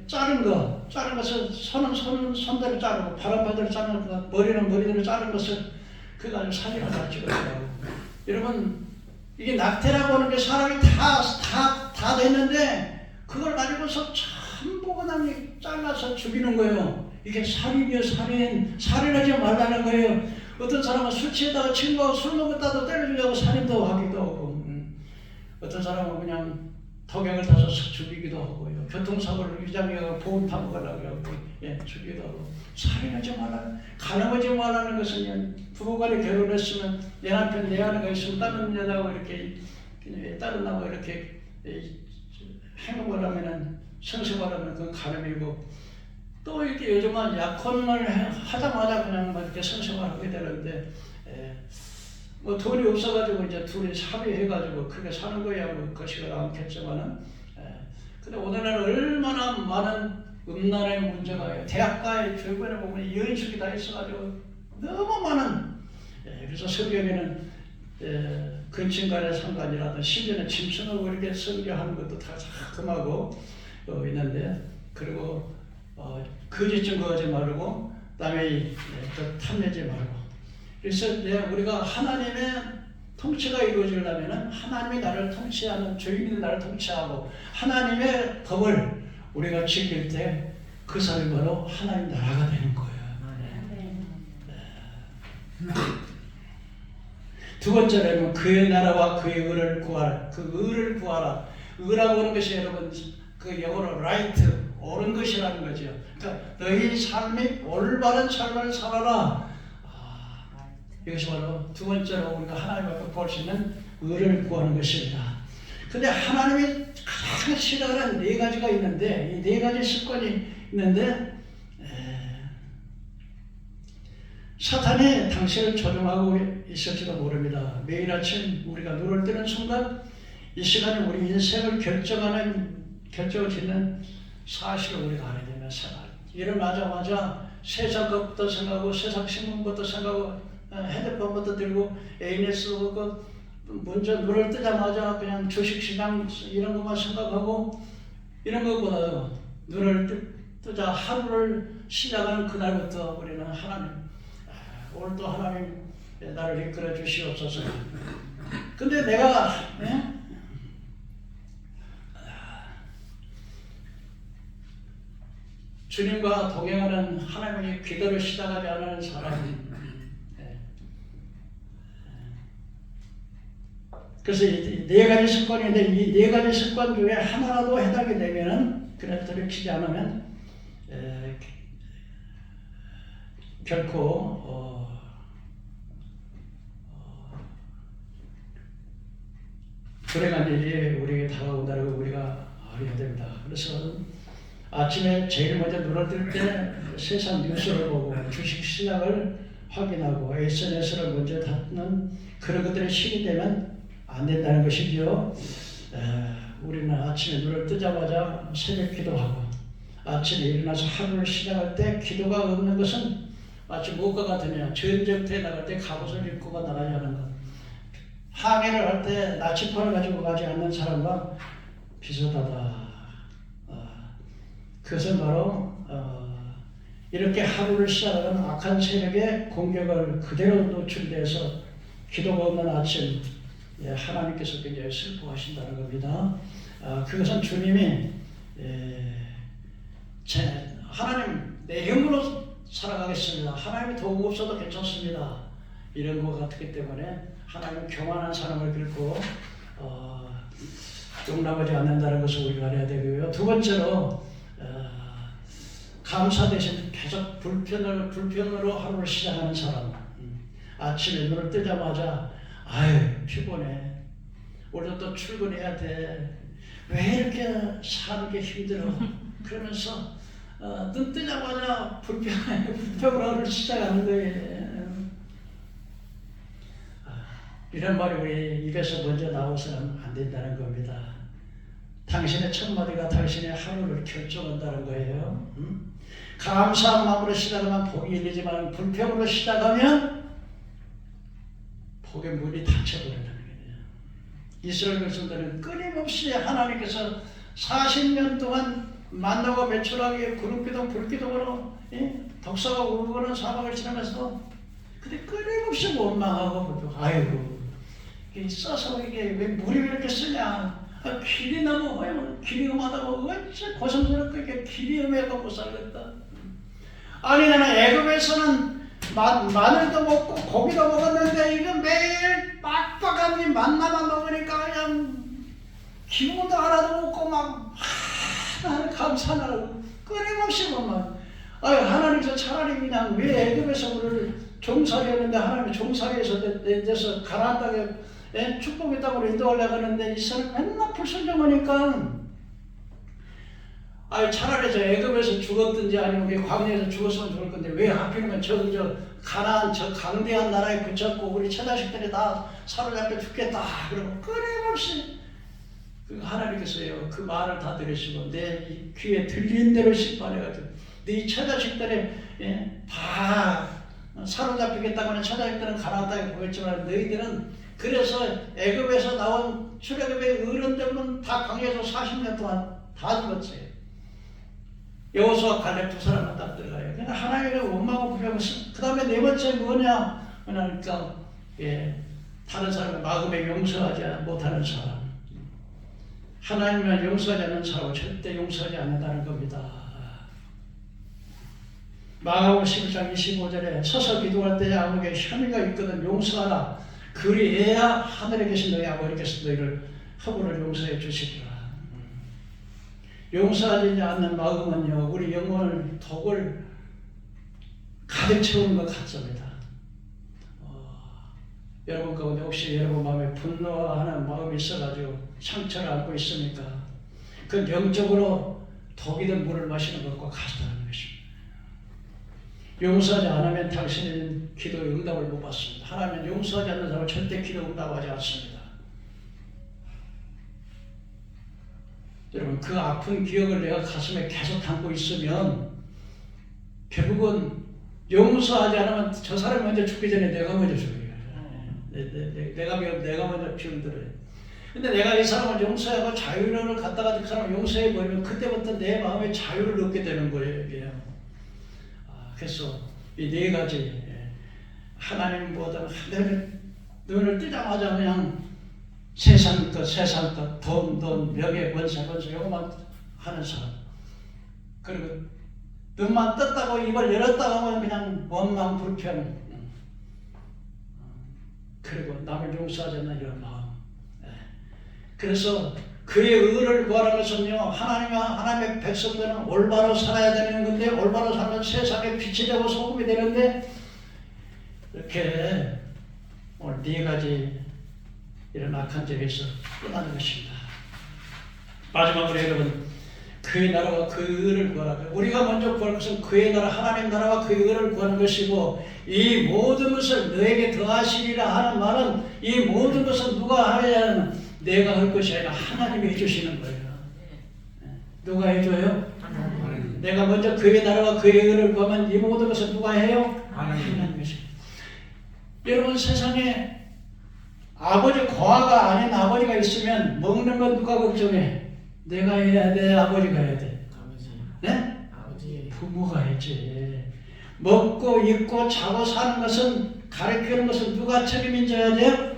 자른 것을 손대로 자르고 바람바대로 자른 거 머리는 머리대로 자른 것을 그거 가지고 사진을 다 찍었더라고. 여러분 이게 낙태라고 하는 게 사람이 다 됐는데 그걸 가지고서 전부 그냥 잘라서 죽이는 거예요. 이게 살인이요 살인하지 말라는 거예요. 어떤 사람은 술 취하다가 친구하고 술 먹었다도 때려주려고 살인도 하기도 하고 어떤 사람은 그냥 독약을 타서 죽이기도 하고요. 교통사고를 위장해서 보험 타먹으려고 하고 죽이기도 하고 살인하지 말라. 간음하지 말라는 것은 부부간에 결혼했으면 내 남편 내 아내가 있으면 다른 여자하고 이렇게 다른 나하고 이렇게 행동을 하면은 성생활하면 그건 간음이고 또 이렇게 요즘은 약혼을 하자마자 그냥 막 이렇게 성생활하게 되는데 뭐 돈이 없어가지고 이제 둘이 합의해가지고 그렇게 사는 거야 뭐 그것이가 않겠지만은 근데 오늘날 얼마나 많은 음란의 문제가 대학가에 교육원에 보면 여인숙이 다 있어가지고 너무 많은 그래서 성경에는 근친간의 상관이라든 심지어는 짐승하고 이렇게 성교하는 것도 다 자금하고 있는데 그리고 거짓 증거하지 말고 남의 탐내지 말고 그래서 우리가 하나님의 통치가 이루어지려면 하나님이 나를 통치하는 주인이 나를 통치하고 하나님의 법을 우리가 지킬 때 그 사람이 바로 하나님 나라가 되는 거예요. 두 번째로는 그의 나라와 그의 의를 구하라. 그 의를 구하라. 의라고 하는 것이 여러분 그 영어로 right, 옳은 것이라는 거죠. 그러니까 너희 삶이 올바른 삶을 살아라. 이것이 바로 두 번째로 우리가 하나님 앞에 볼 수 있는 의를 구하는 것입니다. 근데 하나님이 가장 싫어하는 네 가지가 있는데 이 네 가지 습관이 있는데 사탄이 당신을 조종하고 있을지도 모릅니다. 매일 아침 우리가 눈을 뜨는 순간 이 시간에 우리 인생을 결정을 짓는 사실을 우리가 알아야 됩니다. 일어나자마자 세상 것부터 생각하고 세상 신문부터 생각하고 핸드폰부터 들고 ANS부터 먼저 눈을 뜨자마자 그냥 주식시장 이런 것만 생각하고 이런 것보다도 눈을 뜨자 하루를 시작하는 그날부터 우리는 하나님 오늘도 하나님 나를 이끌어 주시옵소서. 근데 내가 주님과 동행하는 하나님의 기도를 시작하지 않은 사람이 그래서 이 네 가지 습관인데 이 네 가지 습관 중에 하나라도 해당이 되면은 그래 돌이키지 않으면 결코 불행한 일이 우리에게 다가온다는 걸 우리가 알아야 됩니다. 그래서 아침에 제일 먼저 눈을 뜰 때 세상 뉴스를 보고 주식 시장을 확인하고 SNS를 먼저 닫는 그런 것들이 시기 되면 안 된다는 것이죠. 우리는 아침에 눈을 뜨자마자 새벽 기도하고 아침에 일어나서 하루를 시작할 때 기도가 없는 것은 마치 무엇과 같으냐 전쟁터에 나갈 때 갑옷을 입고가 나가지 않는 것 항해를 할 때 나치판을 가지고 가지 않는 사람과 비슷하다. 그것은 바로 이렇게 하루를 시작하는 악한 세력의 공격을 그대로 노출돼서 기도가 없는 아침 하나님께서 굉장히 슬퍼하신다는 겁니다. 그것은 주님이 하나님 내 힘으로 살아가겠습니다. 하나님이 도움 없어도 괜찮습니다. 이런 것 같기 때문에 하나님은 교만한 사람을 결코 용납하지 않는다는 것을 우리가 알아야 되고요. 두 번째로 감사 대신 계속 불평으로 하루를 시작하는 사람. 아침에 눈을 뜨자마자 아유 피곤해. 오늘도 또 출근해야 돼. 왜 이렇게 사는 게 힘들어. 그러면서 눈 뜨자마자 불평으로 하루를 시작하는 거예요. 이런 말이 우리 입에서 먼저 나와서는 안 된다는 겁니다. 당신의 첫마디가 당신의 하루를 결정한다는 거예요. 감사한 마음으로 시작하면 복이 열리지만 불평으로 시작하면 복의 문이 닫혀버린다는 거예요. 이스라엘 백성들은 끊임없이 하나님께서 40년 동안 만나고 매출하게 구름기둥 불기둥으로 독사가 울고는 사막을 지나면서도 근데 끊임없이 원망하고 불평. 아이고 써서 이게 왜 물이 왜 이렇게 쓰냐. 길이 너무 험하고 길이 험하다고 어째 고생스럽게 길이 험해서 못 살겠다. 아니 나는 애굽에서는 마늘도 먹고 고기도 먹었는데 이거 매일 빡빡한 이 만나만 먹으니까 그냥 기분도 하나도 없고 막 하나님 감사하라고 끊임없이 막 하나님께서 차라리 그냥 왜 애굽에서 우리를 종살이했는데 하나님이 종살이에서 내서 가나안 땅에 축복의 땅으로 인도하려고 하는데 이스라엘 맨날 불순종하니까 차라리 저 애굽에서 죽었든지 아니면 광야에서 죽었으면 좋을 건데 왜 하필이면 저 가나안 저 강대한 나라에 붙잡고 우리 처자식들이 다 사로잡혀 죽겠다 그러고 끊임없이 하나님께서요 그 말을 다 들으시고 내 귀에 들린 대로 심판해가지고 네 처자식들이 다 사로잡히겠다고 하는 천사들은 가나안 땅에 보였지만 너희들은 그래서 애굽에서 나온 출애굽의 어른들은 다 광야에서 40년 동안 다 죽었어요. 여호수아 갈렙 두 사람만 딱 들어가요. 그러니까 하나님의 원망을 부려고. 그 다음에 네 번째 뭐냐? 그러니까 다른 사람을 마음에 용서하지 못하는 사람. 하나님을 용서하지 않는 사람은 절대 용서하지 않는다는 겁니다. 마가복음 11장 25절에 서서 기도할 때 아무에게 혐의가 있거든 용서하라. 그리해야 하늘에 계신 너희 아버지께서 너희를 허물을 용서해 주시리라. 용서하지 않는 마음은요, 우리 영혼을 독을 가득 채우는 것 같습니다. 여러분 가운데 혹시 여러분 마음에 분노하는 마음이 있어가지고 상처를 안고 있습니까? 그 영적으로 독이 든 물을 마시는 것과 같다는 것입니다. 용서하지 않으면 당신은 기도의 응답을 못 받습니다. 하나님은 용서하지 않는 사람은 절대 기도 응답하지 않습니다. 여러분 그 아픈 기억을 내가 가슴에 계속 담고 있으면 결국은 용서하지 않으면 저 사람이 먼저 죽기 전에 내가 먼저 죽어요. 내가 먼저 병들어요. 근데 내가 이 사람을 용서하고 자유를 갖다가 그 사람을 용서해 버리면 그때부터 내 마음에 자유를 얻게 되는 거예요. 그래서 이 네 가지 하나님보다 눈을 뜨자마자 그냥 세상 것, 돈, 명예, 권세 이것만 하는 사람. 그리고 눈만 떴다고 입을 열었다고 하면 그냥 원망, 불평. 그리고 남을 용서하지 않는 이런 마음. 그래서 그의 의를 구하는 것은요, 하나님의 백성들은 올바로 살아야 되는 건데, 올바로 살면 세상에 빛이 되고 소금이 되는데, 이렇게 오늘 네 가지 이런 악한 점에서 끝나는 것입니다. 마지막으로 여러분, 그의 나라와 그 의를 구하라. 우리가 먼저 구할 것은 그의 나라, 하나님 나라와 그의 의를 구하는 것이고, 이 모든 것을 너에게 더하시리라 하는 말은 이 모든 것은 누가 하느냐는 내가 할 것이 아니라 하나님이 해주시는 거예요. 누가 해줘요? 하나님. 내가 먼저 그의 나라와 그의 의를 구하면 이 모든 것을 누가 해요? 하나님이. 여러분 세상에 아버지 고아가 아닌 아버지가 있으면 먹는 건 누가 걱정해? 내가 해야 돼? 아버지가 해야 돼? 아버지. 네? 아버지. 부모가 했지. 먹고 입고 자고 사는 것은 가르치는 것은 누가 책임져야 돼요?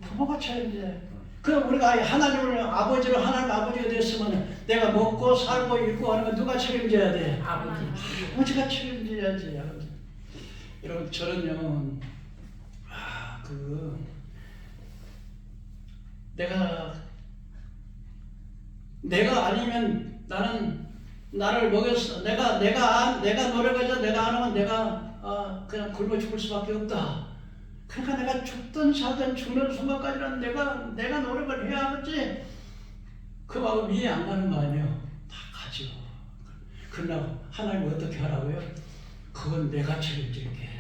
부모가 책임져야. 그럼 우리가 하나님을 아버지로 하나님 아버지가 됐으면 내가 먹고 살고 입고 하는 건 누가 책임져야 돼? 아버지가 책임져야지. 여러분 저는요 내가 아니면 나를 먹였어. 내가 노력해서 내가 안 하면 내가 그냥 굶어 죽을 수밖에 없다. 그러니까 내가 죽든 살든 죽는 순간까지는 내가 노력을 해야 하겠지. 그 마음 이해 안 가는 거 아니에요. 다 가죠. 그러나 하나님 어떻게 하라고요? 그건 내가 책임질게.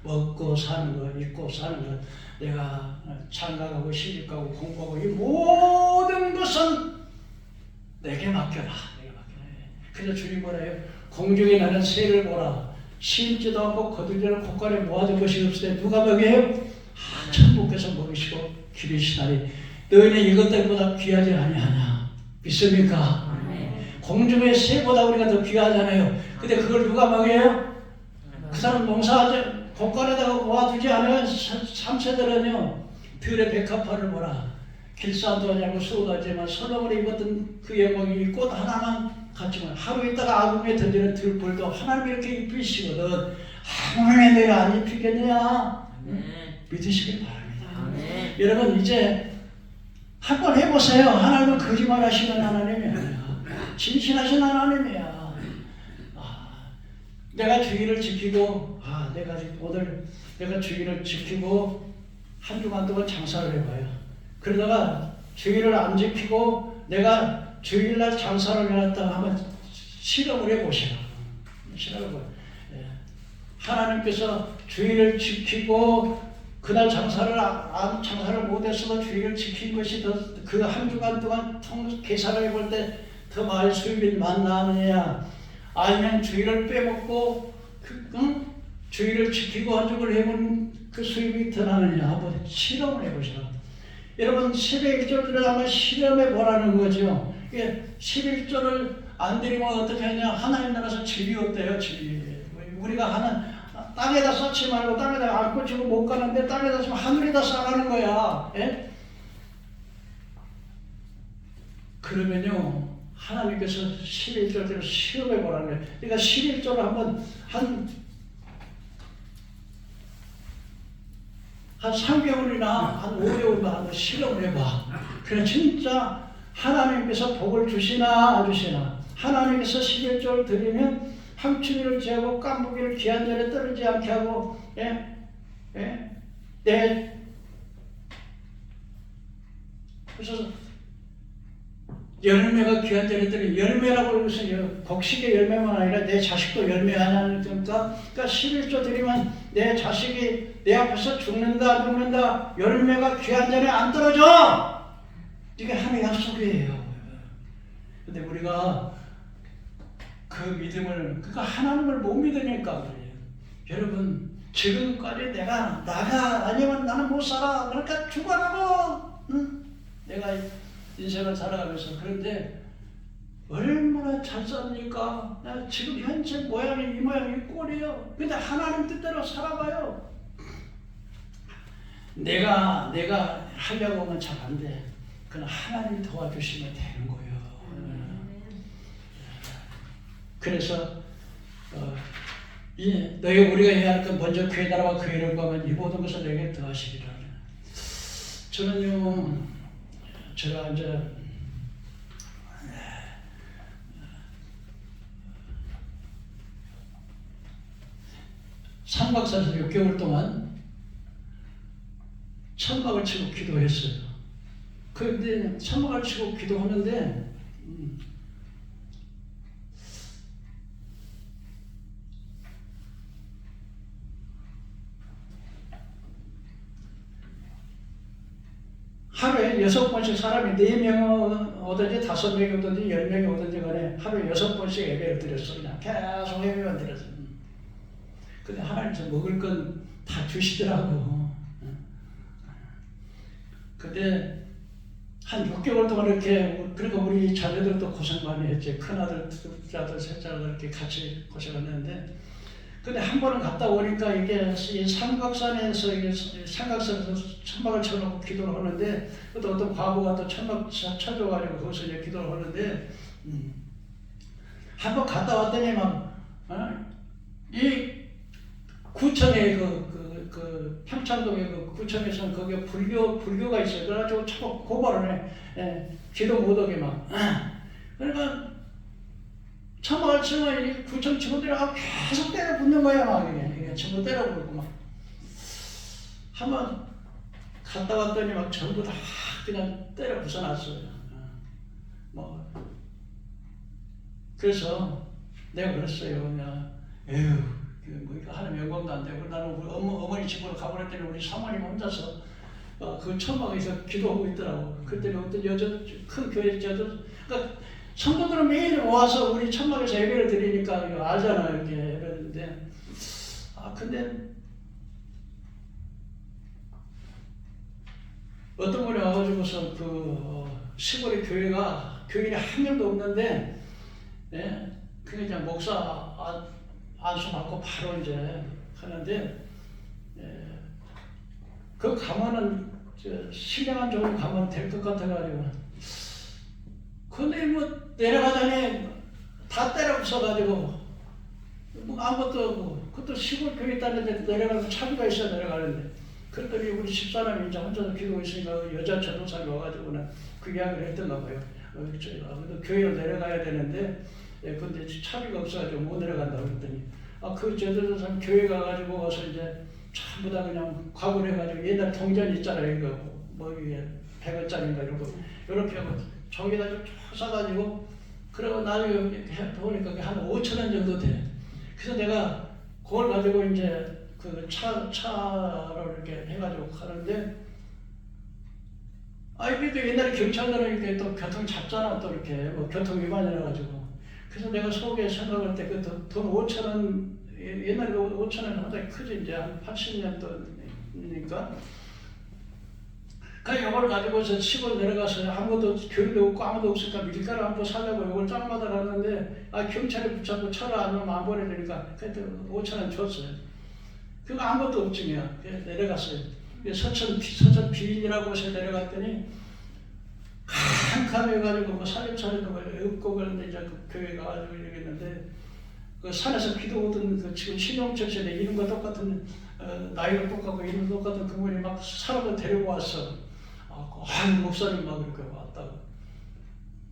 먹고 사는 거, 입고 사는 거, 내가 장가가고 시집가고 공부하고 이 모든 것은 내게 맡겨라. 그래서 주님 뭐라 해요? 공중에 나는 새를 보라. 심지도 않고 거두지를 곳간에 모아둔 것이 없을 때 누가 먹여요? 천국께서 먹이시고 기르시나니 너희는 이것들보다 귀하지 아니하냐? 믿습니까? 공중의 새보다 우리가 더 귀하잖아요. 근데 그걸 누가 먹여요? 그 사람 농사하지 곳간에다가 모아두지 않으면 3세들은요 들의 백합화를 보라. 길쌈도 하냐고 수고도 하지만 솔로몬이 입었던 그 영광이 꽃 하나만 같지만 하루 있다가 아궁에 던지는 들불도 하나님이 이렇게 입히시거든. 하나님이 내가 안 입히겠냐? 믿으시길 바랍니다. 여러분 이제 한번 해보세요. 하나님은 거짓말 하시는 하나님이 아니야. 진실하신 하나님이야. 내가 주의를 지키고 내가 주의를 지키고 한 주간 동안 장사를 해봐요. 그러다가 주의를 안 지키고 내가 주일날 장사를 해놨다 하면 실험을 해보시라. 하나님께서 주의를 지키고 그날 장사를 못했으면 주의를 지킨 것이 그 한 주간 동안 계산을 해볼 때 더 많이 수입이 많나느냐, 아니면 주의를 빼먹고 주의를 지키고 한죽을 해본 그 수입이 더 나느냐 한번 실험을 해보시라. 여러분 11조들을 한번 실험해 보라는 거죠. 이게 11조를 안 드리면 어떻게 하냐. 하나님 나라에서 집이 없대요. 집이. 우리가 하는 땅에다 쌓지 말고 땅에다 안 꽂히고 못 가는데 땅에다 쌓으면 하늘에다 쌓아가는 거야. 예? 그러면요 하나님께서 11조대로 시험해 보라는 거예요. 그러니까 11조를 한번 한 3개월이나 한 5개월만 한번 실험을 해봐. 그래 진짜 하나님께서 복을 주시나 안 주시나. 하나님께서 11조를 드리면 황충이를 제하고 깐부기를 귀한 자리에 떨어지지 않게 하고 그래서 열매가 귀한 자리에 떨어지지. 열매라고 하는 것은 곡식의 열매만 아니라 내 자식도 열매하냐는 거니까. 그러니까 11조 드리면 내 자식이 내 앞에서 죽는다 열매가 귀한 자리에 안 떨어져. 이게 하나님의 약속이에요. 근데 우리가 그 믿음을, 그러니까 하나님을 못 믿으니까 그래요. 여러분 지금까지 나가 아니면 나는 못 살아. 그러니까 죽어라고. 응? 내가 인생을 살아가면서. 그런데 얼마나 잘 삽니까? 지금 현재 모양이 이 모양이 이 꼴이에요. 근데 하나님 뜻대로 살아가요. 내가 하려고 하면 잘 안 돼. 그건 하나님이 도와주시면 되는 거예요. 그래서 너희 우리가 해야 할 건 먼저 그의 나라와 그의 의를 구하면 이 모든 것을 내게 더하시리라. 저는요, 제가 이제 삼각산에서 6개월 동안 천막을 치고 기도했어요. 그런데 천막을 치고 기도하는데 하루에 6번씩 사람이 4명 오든지 5명이 오든지 10명이 오든지 간에 하루에 6번씩 예배를 드렸어요. 그냥 계속 예배만 드렸어요. 근데 하나님께서 먹을 건 다 주시더라고. 근데 한 6개월 동안 이렇게, 그러니까 우리 자녀들도 고생 많이 했지. 큰아들, 둘째아들, 셋째아들 이렇게 같이 고생했는데, 근데 한 번은 갔다 오니까 이게 삼각산에서 천막을 쳐놓고 기도를 하는데, 또 어떤 과부가 또 천막 쳐줘가지고 거기서 이제 기도를 하는데, 한 번 갔다 왔더니 이 구청에 그 평창동에 그 구청에서는 거기에 불교가 있어요. 그래가지고 자꾸 고발을 해. 기도 못하게 막. 그러니까 천막을 치면 이 구청 직원들이 계속 때려 붙는 거야. 막 이게 전부 때려 붙고 막. 한번 갔다 왔더니 막 전부 다 그냥 때려 부숴놨어요. 그래서 내가 그랬어요. 그냥 에휴. 하나님 영광도 안 되고 나는 우리 어머니 집으로 가보랬더니 우리 사모님 혼자서 그 천막에서 기도하고 있더라고. 그랬더니 어떤 큰 교회 그러니까 성도들은 매일 와서 우리 천막에서 예배를 드리니까 알잖아요. 이렇게 예배했는데 근데 어떤 분이 와가지고서 시골의 교인이 한 명도 없는데 그냥 목사 안수받고 바로 이제 하는데 그 가면은 신령한 쪽으로 가면 될 것 같아가지고 근데 내려가자니 다 때려 부숴가지고 아무것도 없고 그것도 시골 교회 있다는데 내려가면 차비가 있어야 내려가는데 그랬더니 우리 집사람이 이제 혼자서 기도하고 있으니까 여자 전도사님이 와가지고는 그 이야기를 했던가 봐요. 교회로 내려가야 되는데 근데 차비가 없어가지고 못 내려간다고 그랬더니 그 전도사님 교회 가가지고 와서 이제 전부 다 그냥 과거를 해가지고 옛날 동전 있잖아요. 이거 이게 100원짜리인가 이런 거 이렇게 하고 저기다 좀 싸가지고 그러고 나중에 보니까 한 5,000원 정도 돼. 그래서 내가 그걸 가지고 이제 그 차로 이렇게 해가지고 가는데 그래도 옛날에 경찰들은 이렇게 또 교통 잡잖아. 또 이렇게 교통 위반이라 가지고 그래서 내가 속에 생각할 때 그 돈 5천 원, 옛날에 5천 원 하다 크지, 이제 한 80년도니까. 그 이걸 가지고서 시골 내려가서 아무도 교회도 없고 아무도 없으니까 밀가루 한 포 사려고 이걸 짱 받아놨는데, 경찰에 붙잡고 차를 안 오면 안 보내주니까 그때 5천 원 줬어요. 그거 아무것도 없지냐. 내려갔어요. 서천 비인이라고 해서 내려갔더니 캄캄해가지고 뭐 살림살이도 없고 그런데 이제 그 교회 가가지고 이러겠는데, 그 산에서 기도 오던 그 지금 신용철씨네 이름과 똑같은 나이가 똑같고 이름 똑같은 그분이 막 사람을 데리고 왔어. 목사님 막 이렇게 왔다고.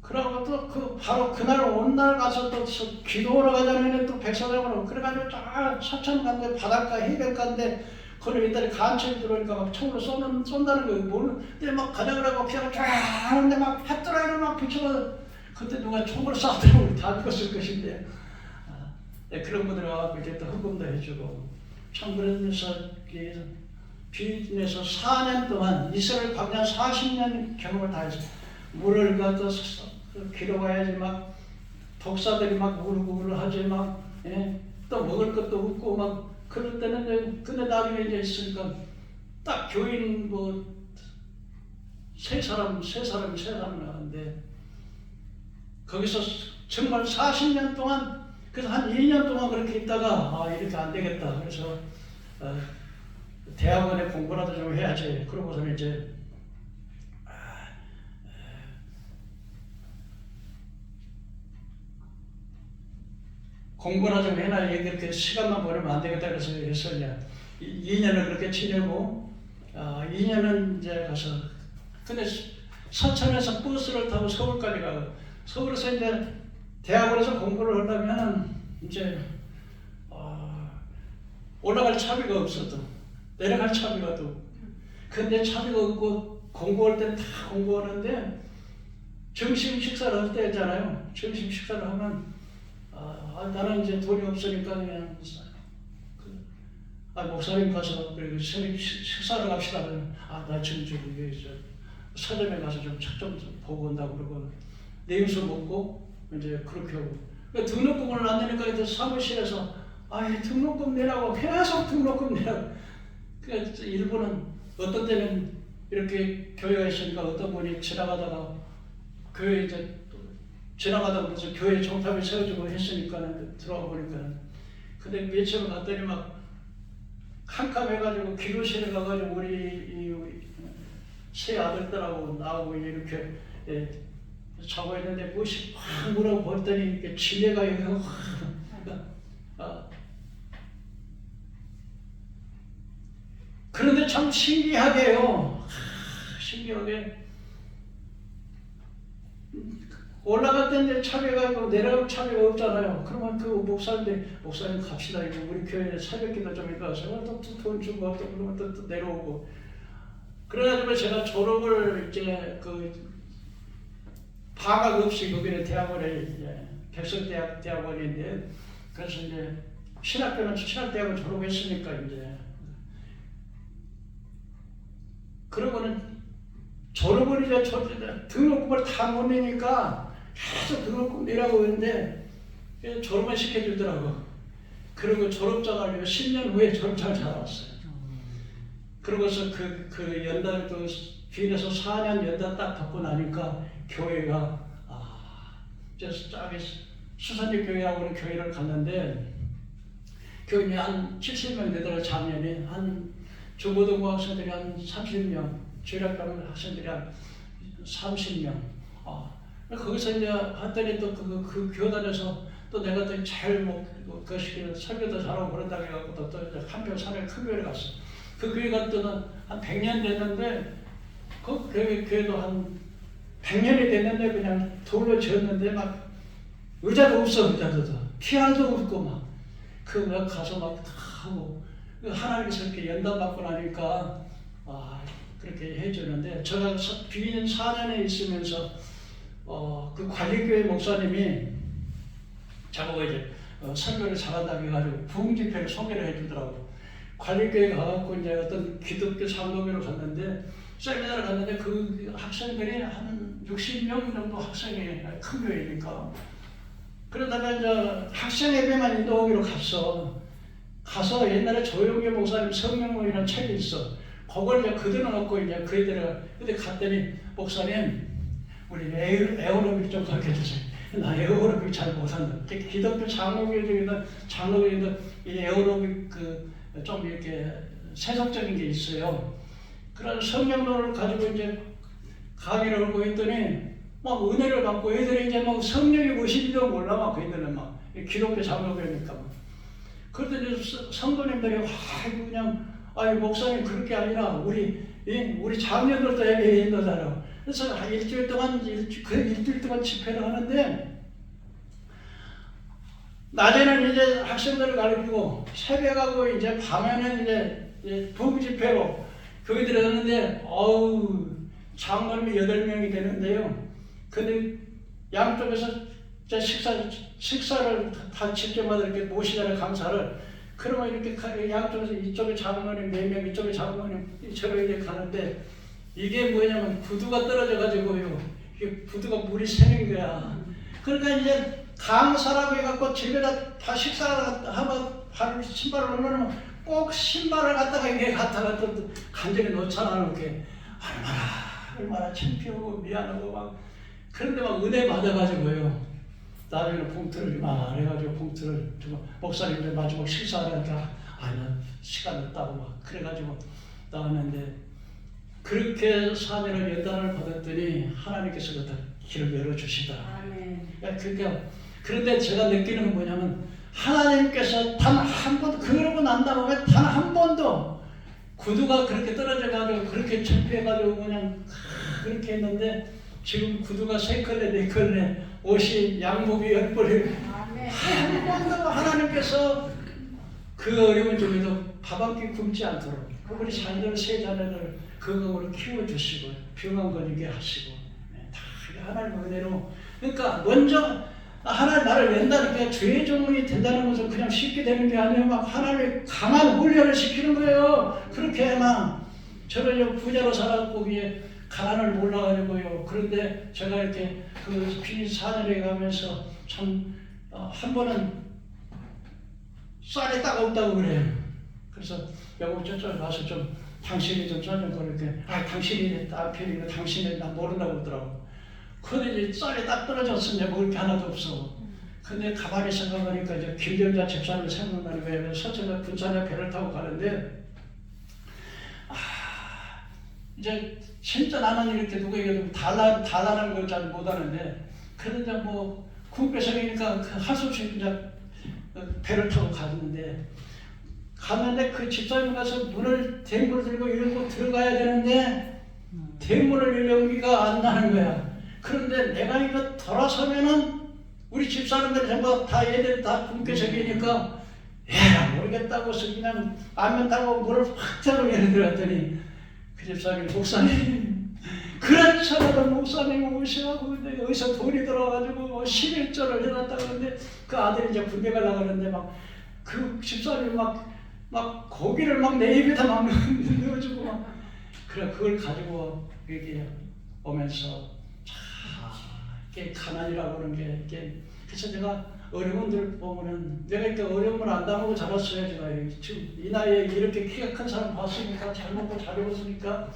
그러고 또 그 바로 그날 온 날 가서 또 기도하러 가자면 또 백사장으로 그래가지고 쫙 서천 간데 바닷가 해변가인데 거기 옛날에 간첩이 들어오니까 막 총으로 쏜다는 거예요. 모르는데 막 가자 그러고 그냥 쫙 하는데 막 핫도라이를 막 붙여서 그때 누가 총으로 쏴들어오면 다 죽었을 것인데, 그런 분들이 와서 이제 또 헌금도 해주고 참 그러면서 비인에서 4년 동안 이스라엘 광야 40년 경험을 다 했어요. 물을 갖다 길어가야지 막 독사들이 막 우글우글 하지 막, 또 먹을 것도 없고 막 그럴 때는 근데 나중에 이제 있으니까 딱 교인 뭐 세 사람 나왔는데 거기서 정말 40년 동안 그래서 한 2년 동안 그렇게 있다가 이렇게 안 되겠다 그래서 대학원에 공부라도 좀 해야지 그러고서는 이제 공부나 좀 해놔 이렇게 시간만 보내면 안 되겠다 그래서 이제 2년을 그렇게 지내고 2년은 이제 가서 근데 서천에서 버스를 타고 서울까지 가고 서울에서 이제 대학원에서 공부를 하려면 이제 올라갈 차비가 없어도 내려갈 차비가 또 근데 차비가 없고 공부할 때는 다 공부하는데 점심 식사를 할 때 있잖아요. 점심 식사를 하면 나는 이제 돈이 없으니까 그냥 목사님 가서 그리고 식사를 갑시다. 나 지금 저기 서점에 가서 좀 책 좀 보고 온다고 그러고 내일서 먹고 이제 그렇게 하고 등록금을 안 내니까 이제 사무실에서 등록금 내라고 계속 등록금 내라고. 그러니까 일부는 어떤 때는 이렇게 교회가 있으니까 어떤 분이 지나가다가 교회 이제 지나가다가 무슨 교회 종탑을 세워주고 했으니까 들어가 보니까 근데 며칠 갔더니 막 캄캄해가지고 기도실에 가가지고 우리 세 아들들하고 나하고 이렇게 자고 있는데 무엇이 확 물어보더니 이렇게 지뢰가 여기 그런데 참 신기하게요. 신기하게 올라갈 때 이제 차비가 있고 내려갈 차비가 없잖아요. 그러면 그 목사님 갑시다. 이거 우리 교회 새벽기도 좀 해가서 또 돈 주고 또 그러면 또 내려오고. 그래가지고 제가 졸업을 이제 방학 없이 거기에 대학원에 이제 백석대학원인데 그래서 이제 신학대학원 졸업했으니까 이제 그러고는 졸업을 이제 등록금을 다 못 내니까 계속 등록금 내라고 했는데 졸업을 시켜주더라고. 그리고 졸업장을 10년 후에 졸업장을 잡았어요. 그러고서 그 연단 비인에서 4년 연단 딱 받고 나니까 교회가 저기 수산리 교회라고 하는 교회를 갔는데 교인이 한 70명 되더라. 작년에 한 중고등부 학생들이 한 30명, 주일학교 학생들이 한 30명. 거기서 이제 했더니 또 그 교단에서 또 내가 또 잘 설교도 잘하고 그런다고 해갖고 또 한편 산에 큰 교회를 갔어. 그 교회 갔더니 한 100년 됐는데 그 교회도 한 100년이 됐는데 그냥 돌로 지었는데 막 의자도 없어. 피아노도 없고 막 가서 막 하고 하나님께서 이렇게 연단 받고 나니까 그렇게 해주는데 제가 비인 4년에 있으면서 그 관리교회 목사님이 저보고 이제 설교를 잘한다고 해가지고 부흥집회를 소개를 해주더라고. 관리교회 가갖고 이제 어떤 기독교 상도교를 갔는데 세미나를 갔는데 그 학생들이 한 60명 정도 학생이 큰 교회니까 그러다가 이제 학생 예배만 인도하기로 가서 옛날에 조용기 목사님 성령론이라는 책이 있어. 그걸 이제 그대로 놓고 이제 그 애들을 근데 갔더니 목사님 우리 에어로빅 좀 가르쳐 주세요. 나 에어로빅 잘 못한다. 기독교 장로교에도 이 에어로빅 그 좀 이렇게 세속적인 게 있어요. 그런 성령론을 가지고 이제 강의를 하고 있더니 막 은혜를 받고 애들이 이제 막 성령이 무엇인지도 몰라 막 그 애들은 막 기독교 장로교니까 막. 그러더니 성도님들이 그냥 목사님 그렇게 아니라 우리 장녀들도 예배에 있는다라. 그래서 일주일 동안 집회를 하는데 낮에는 이제 학생들을 가르치고 새벽하고 이제 밤에는 이제 부집회로 교회들이 하는데 장로님이 8명이 되는데요. 근데 양쪽에서 식사를 다 직접마다 이렇게 모시잖아요, 강사를. 그러면 이렇게 양쪽에서 이쪽에 장로님 4명, 이쪽에 장로님 저렇게 이렇게 가는데 이게 뭐냐면 구두가 떨어져가지고요. 이게 구두가 물이 새는 거야. 그러니까 이제 강사라고 해갖고 집에다 다 식사를 하면 신발을 넣으면 꼭 신발을 갖다가 이게 갖다가 또 간절히 놓잖아, 이렇게. 얼마나 창피하고 미안하고 막. 그런데 막 은혜 받아가지고요. 나중에는 봉투를 해가지고 봉투를 주고 목사님들 마지막 식사하니까 나 시간 없다고 막 그래가지고 나왔는데 그렇게 4년을 연단을 받았더니 하나님께서 그다 길을 열어주시다. 그러니까 그런데 제가 느끼는 건 뭐냐면 하나님께서 단 한 번도 그러고 난 다음에 단 한 번도 구두가 그렇게 떨어져가지고 그렇게 창피해가지고 그냥 그렇게 했는데 지금 구두가 3컬레 4컬레 옷이 양복이 10벌이 한 번도 하나님께서 그 어려운 중에도 밥 한 끼 굶지 않도록 우리 자녀들 세 자녀들 건강으로 키워주시고 병안 걸리게 하시고 다 하나님 은혜로. 그러니까 먼저 하나님 나를 연다니까 죄의 종이 된다는 것은 그냥 쉽게 되는 게 아니에요. 막 하나님의 강한 훈련을 시키는 거예요. 그렇게 해야만 저는 부자로 살았고 위에 가난을 몰라가지고요. 그런데 제가 이렇게 그 빈 4년에 가면서 참 한 번은 쌀이 딱 없다고 그래요. 그래서 여보 저쪽 가서 좀 당신이 좀 쌀 좀 그렇게 당신이 남편이고 당신이 나 모른다고 그러더라고. 근데 이제 쌀이 딱 떨어졌으면 먹을 게 하나도 없어. 근데 가만히 생각하니까 이제 김정자 집사를 생각나는 거예요. 서천에 군산에 배를 타고 가는데 이제 진짜 나는 이렇게 누구에게도 달라는 걸 잘 못하는데 그런데 뭐 국배석이니까 그 할 수 없이 그냥 배를 타고 갔는데 그 집사님 가서 대문을 들고 이러고 들어가야 되는데 대문을 열 용기가 안 나는 거야. 그런데 내가 이거 돌아서면은 우리 집사람들 전부 다 얘들 다 국배석이니까 모르겠다고 해서 그냥 안면 따고 문을 확 열고 들어갔더니 그 집사님 목사님 그렇잖아도 목사님 오시라고 여기서 돈이 들어와가지고 11조를 해놨다고 하는데 그 아들이 이제 군대 가려고 하는데 막 그 집사님이 막 고기를 막 내 입에다 막 넣어주고 막 그래 그걸 가지고 여기 오면서 이게 가난이라고 하는 게 이게 그래서 제가 어려움들 보면은 내가 이렇게 어려움을 안 당하고 자랐어요. 제가 지금 이 나이에 이렇게 키가 큰 사람 봤으니까 잘 먹고 잘 입었으니까.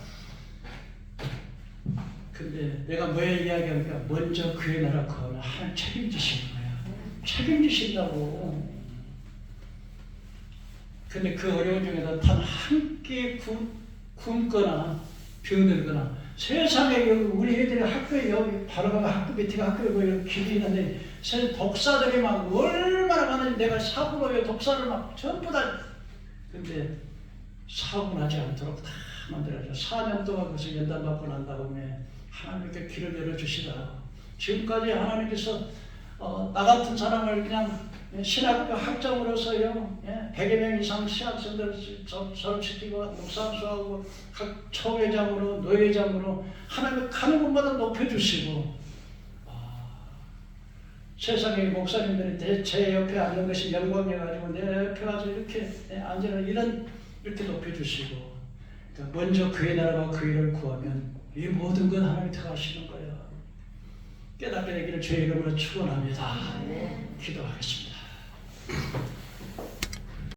근데 내가 뭐에 이야기하니까 먼저 그의 나라 구하면 하나님 책임지시는 거야. 책임지신다고. 근데 그 어려운 중에서 단 한 끼 굶거나 병들거나 세상에 우리 애들이 학교에 여기 바로 가면 학교 밑에 학교에 여기 길이 있는데 독사들이 막 얼마나 많은지 내가 사고로에 독사를 막 전부 다 근데 사고 나지 않도록 다 만들어줘. 4년 동안 그래서 연단 받고 난 다음에 하나님께 길을 열어주시다. 지금까지 하나님께서 나 같은 사람을 그냥 신학교 학장으로서요 100여 명 이상 신학생들 졸업시키고 목사수하고 각 초회장으로 노회장으로 하나님 가는 곳마다 높여주시고 세상에 목사님들이 제 옆에 앉는 것이 영광이어가지고 내 옆에 가서 이렇게 앉으라 이렇게 높여주시고 먼저 그의 나라와 그 일을 구하면 이 모든 건 하나님이 다 하시는 거예요. 깨닫게 되기를 주의 이름으로 축원합니다. 기도하겠습니다.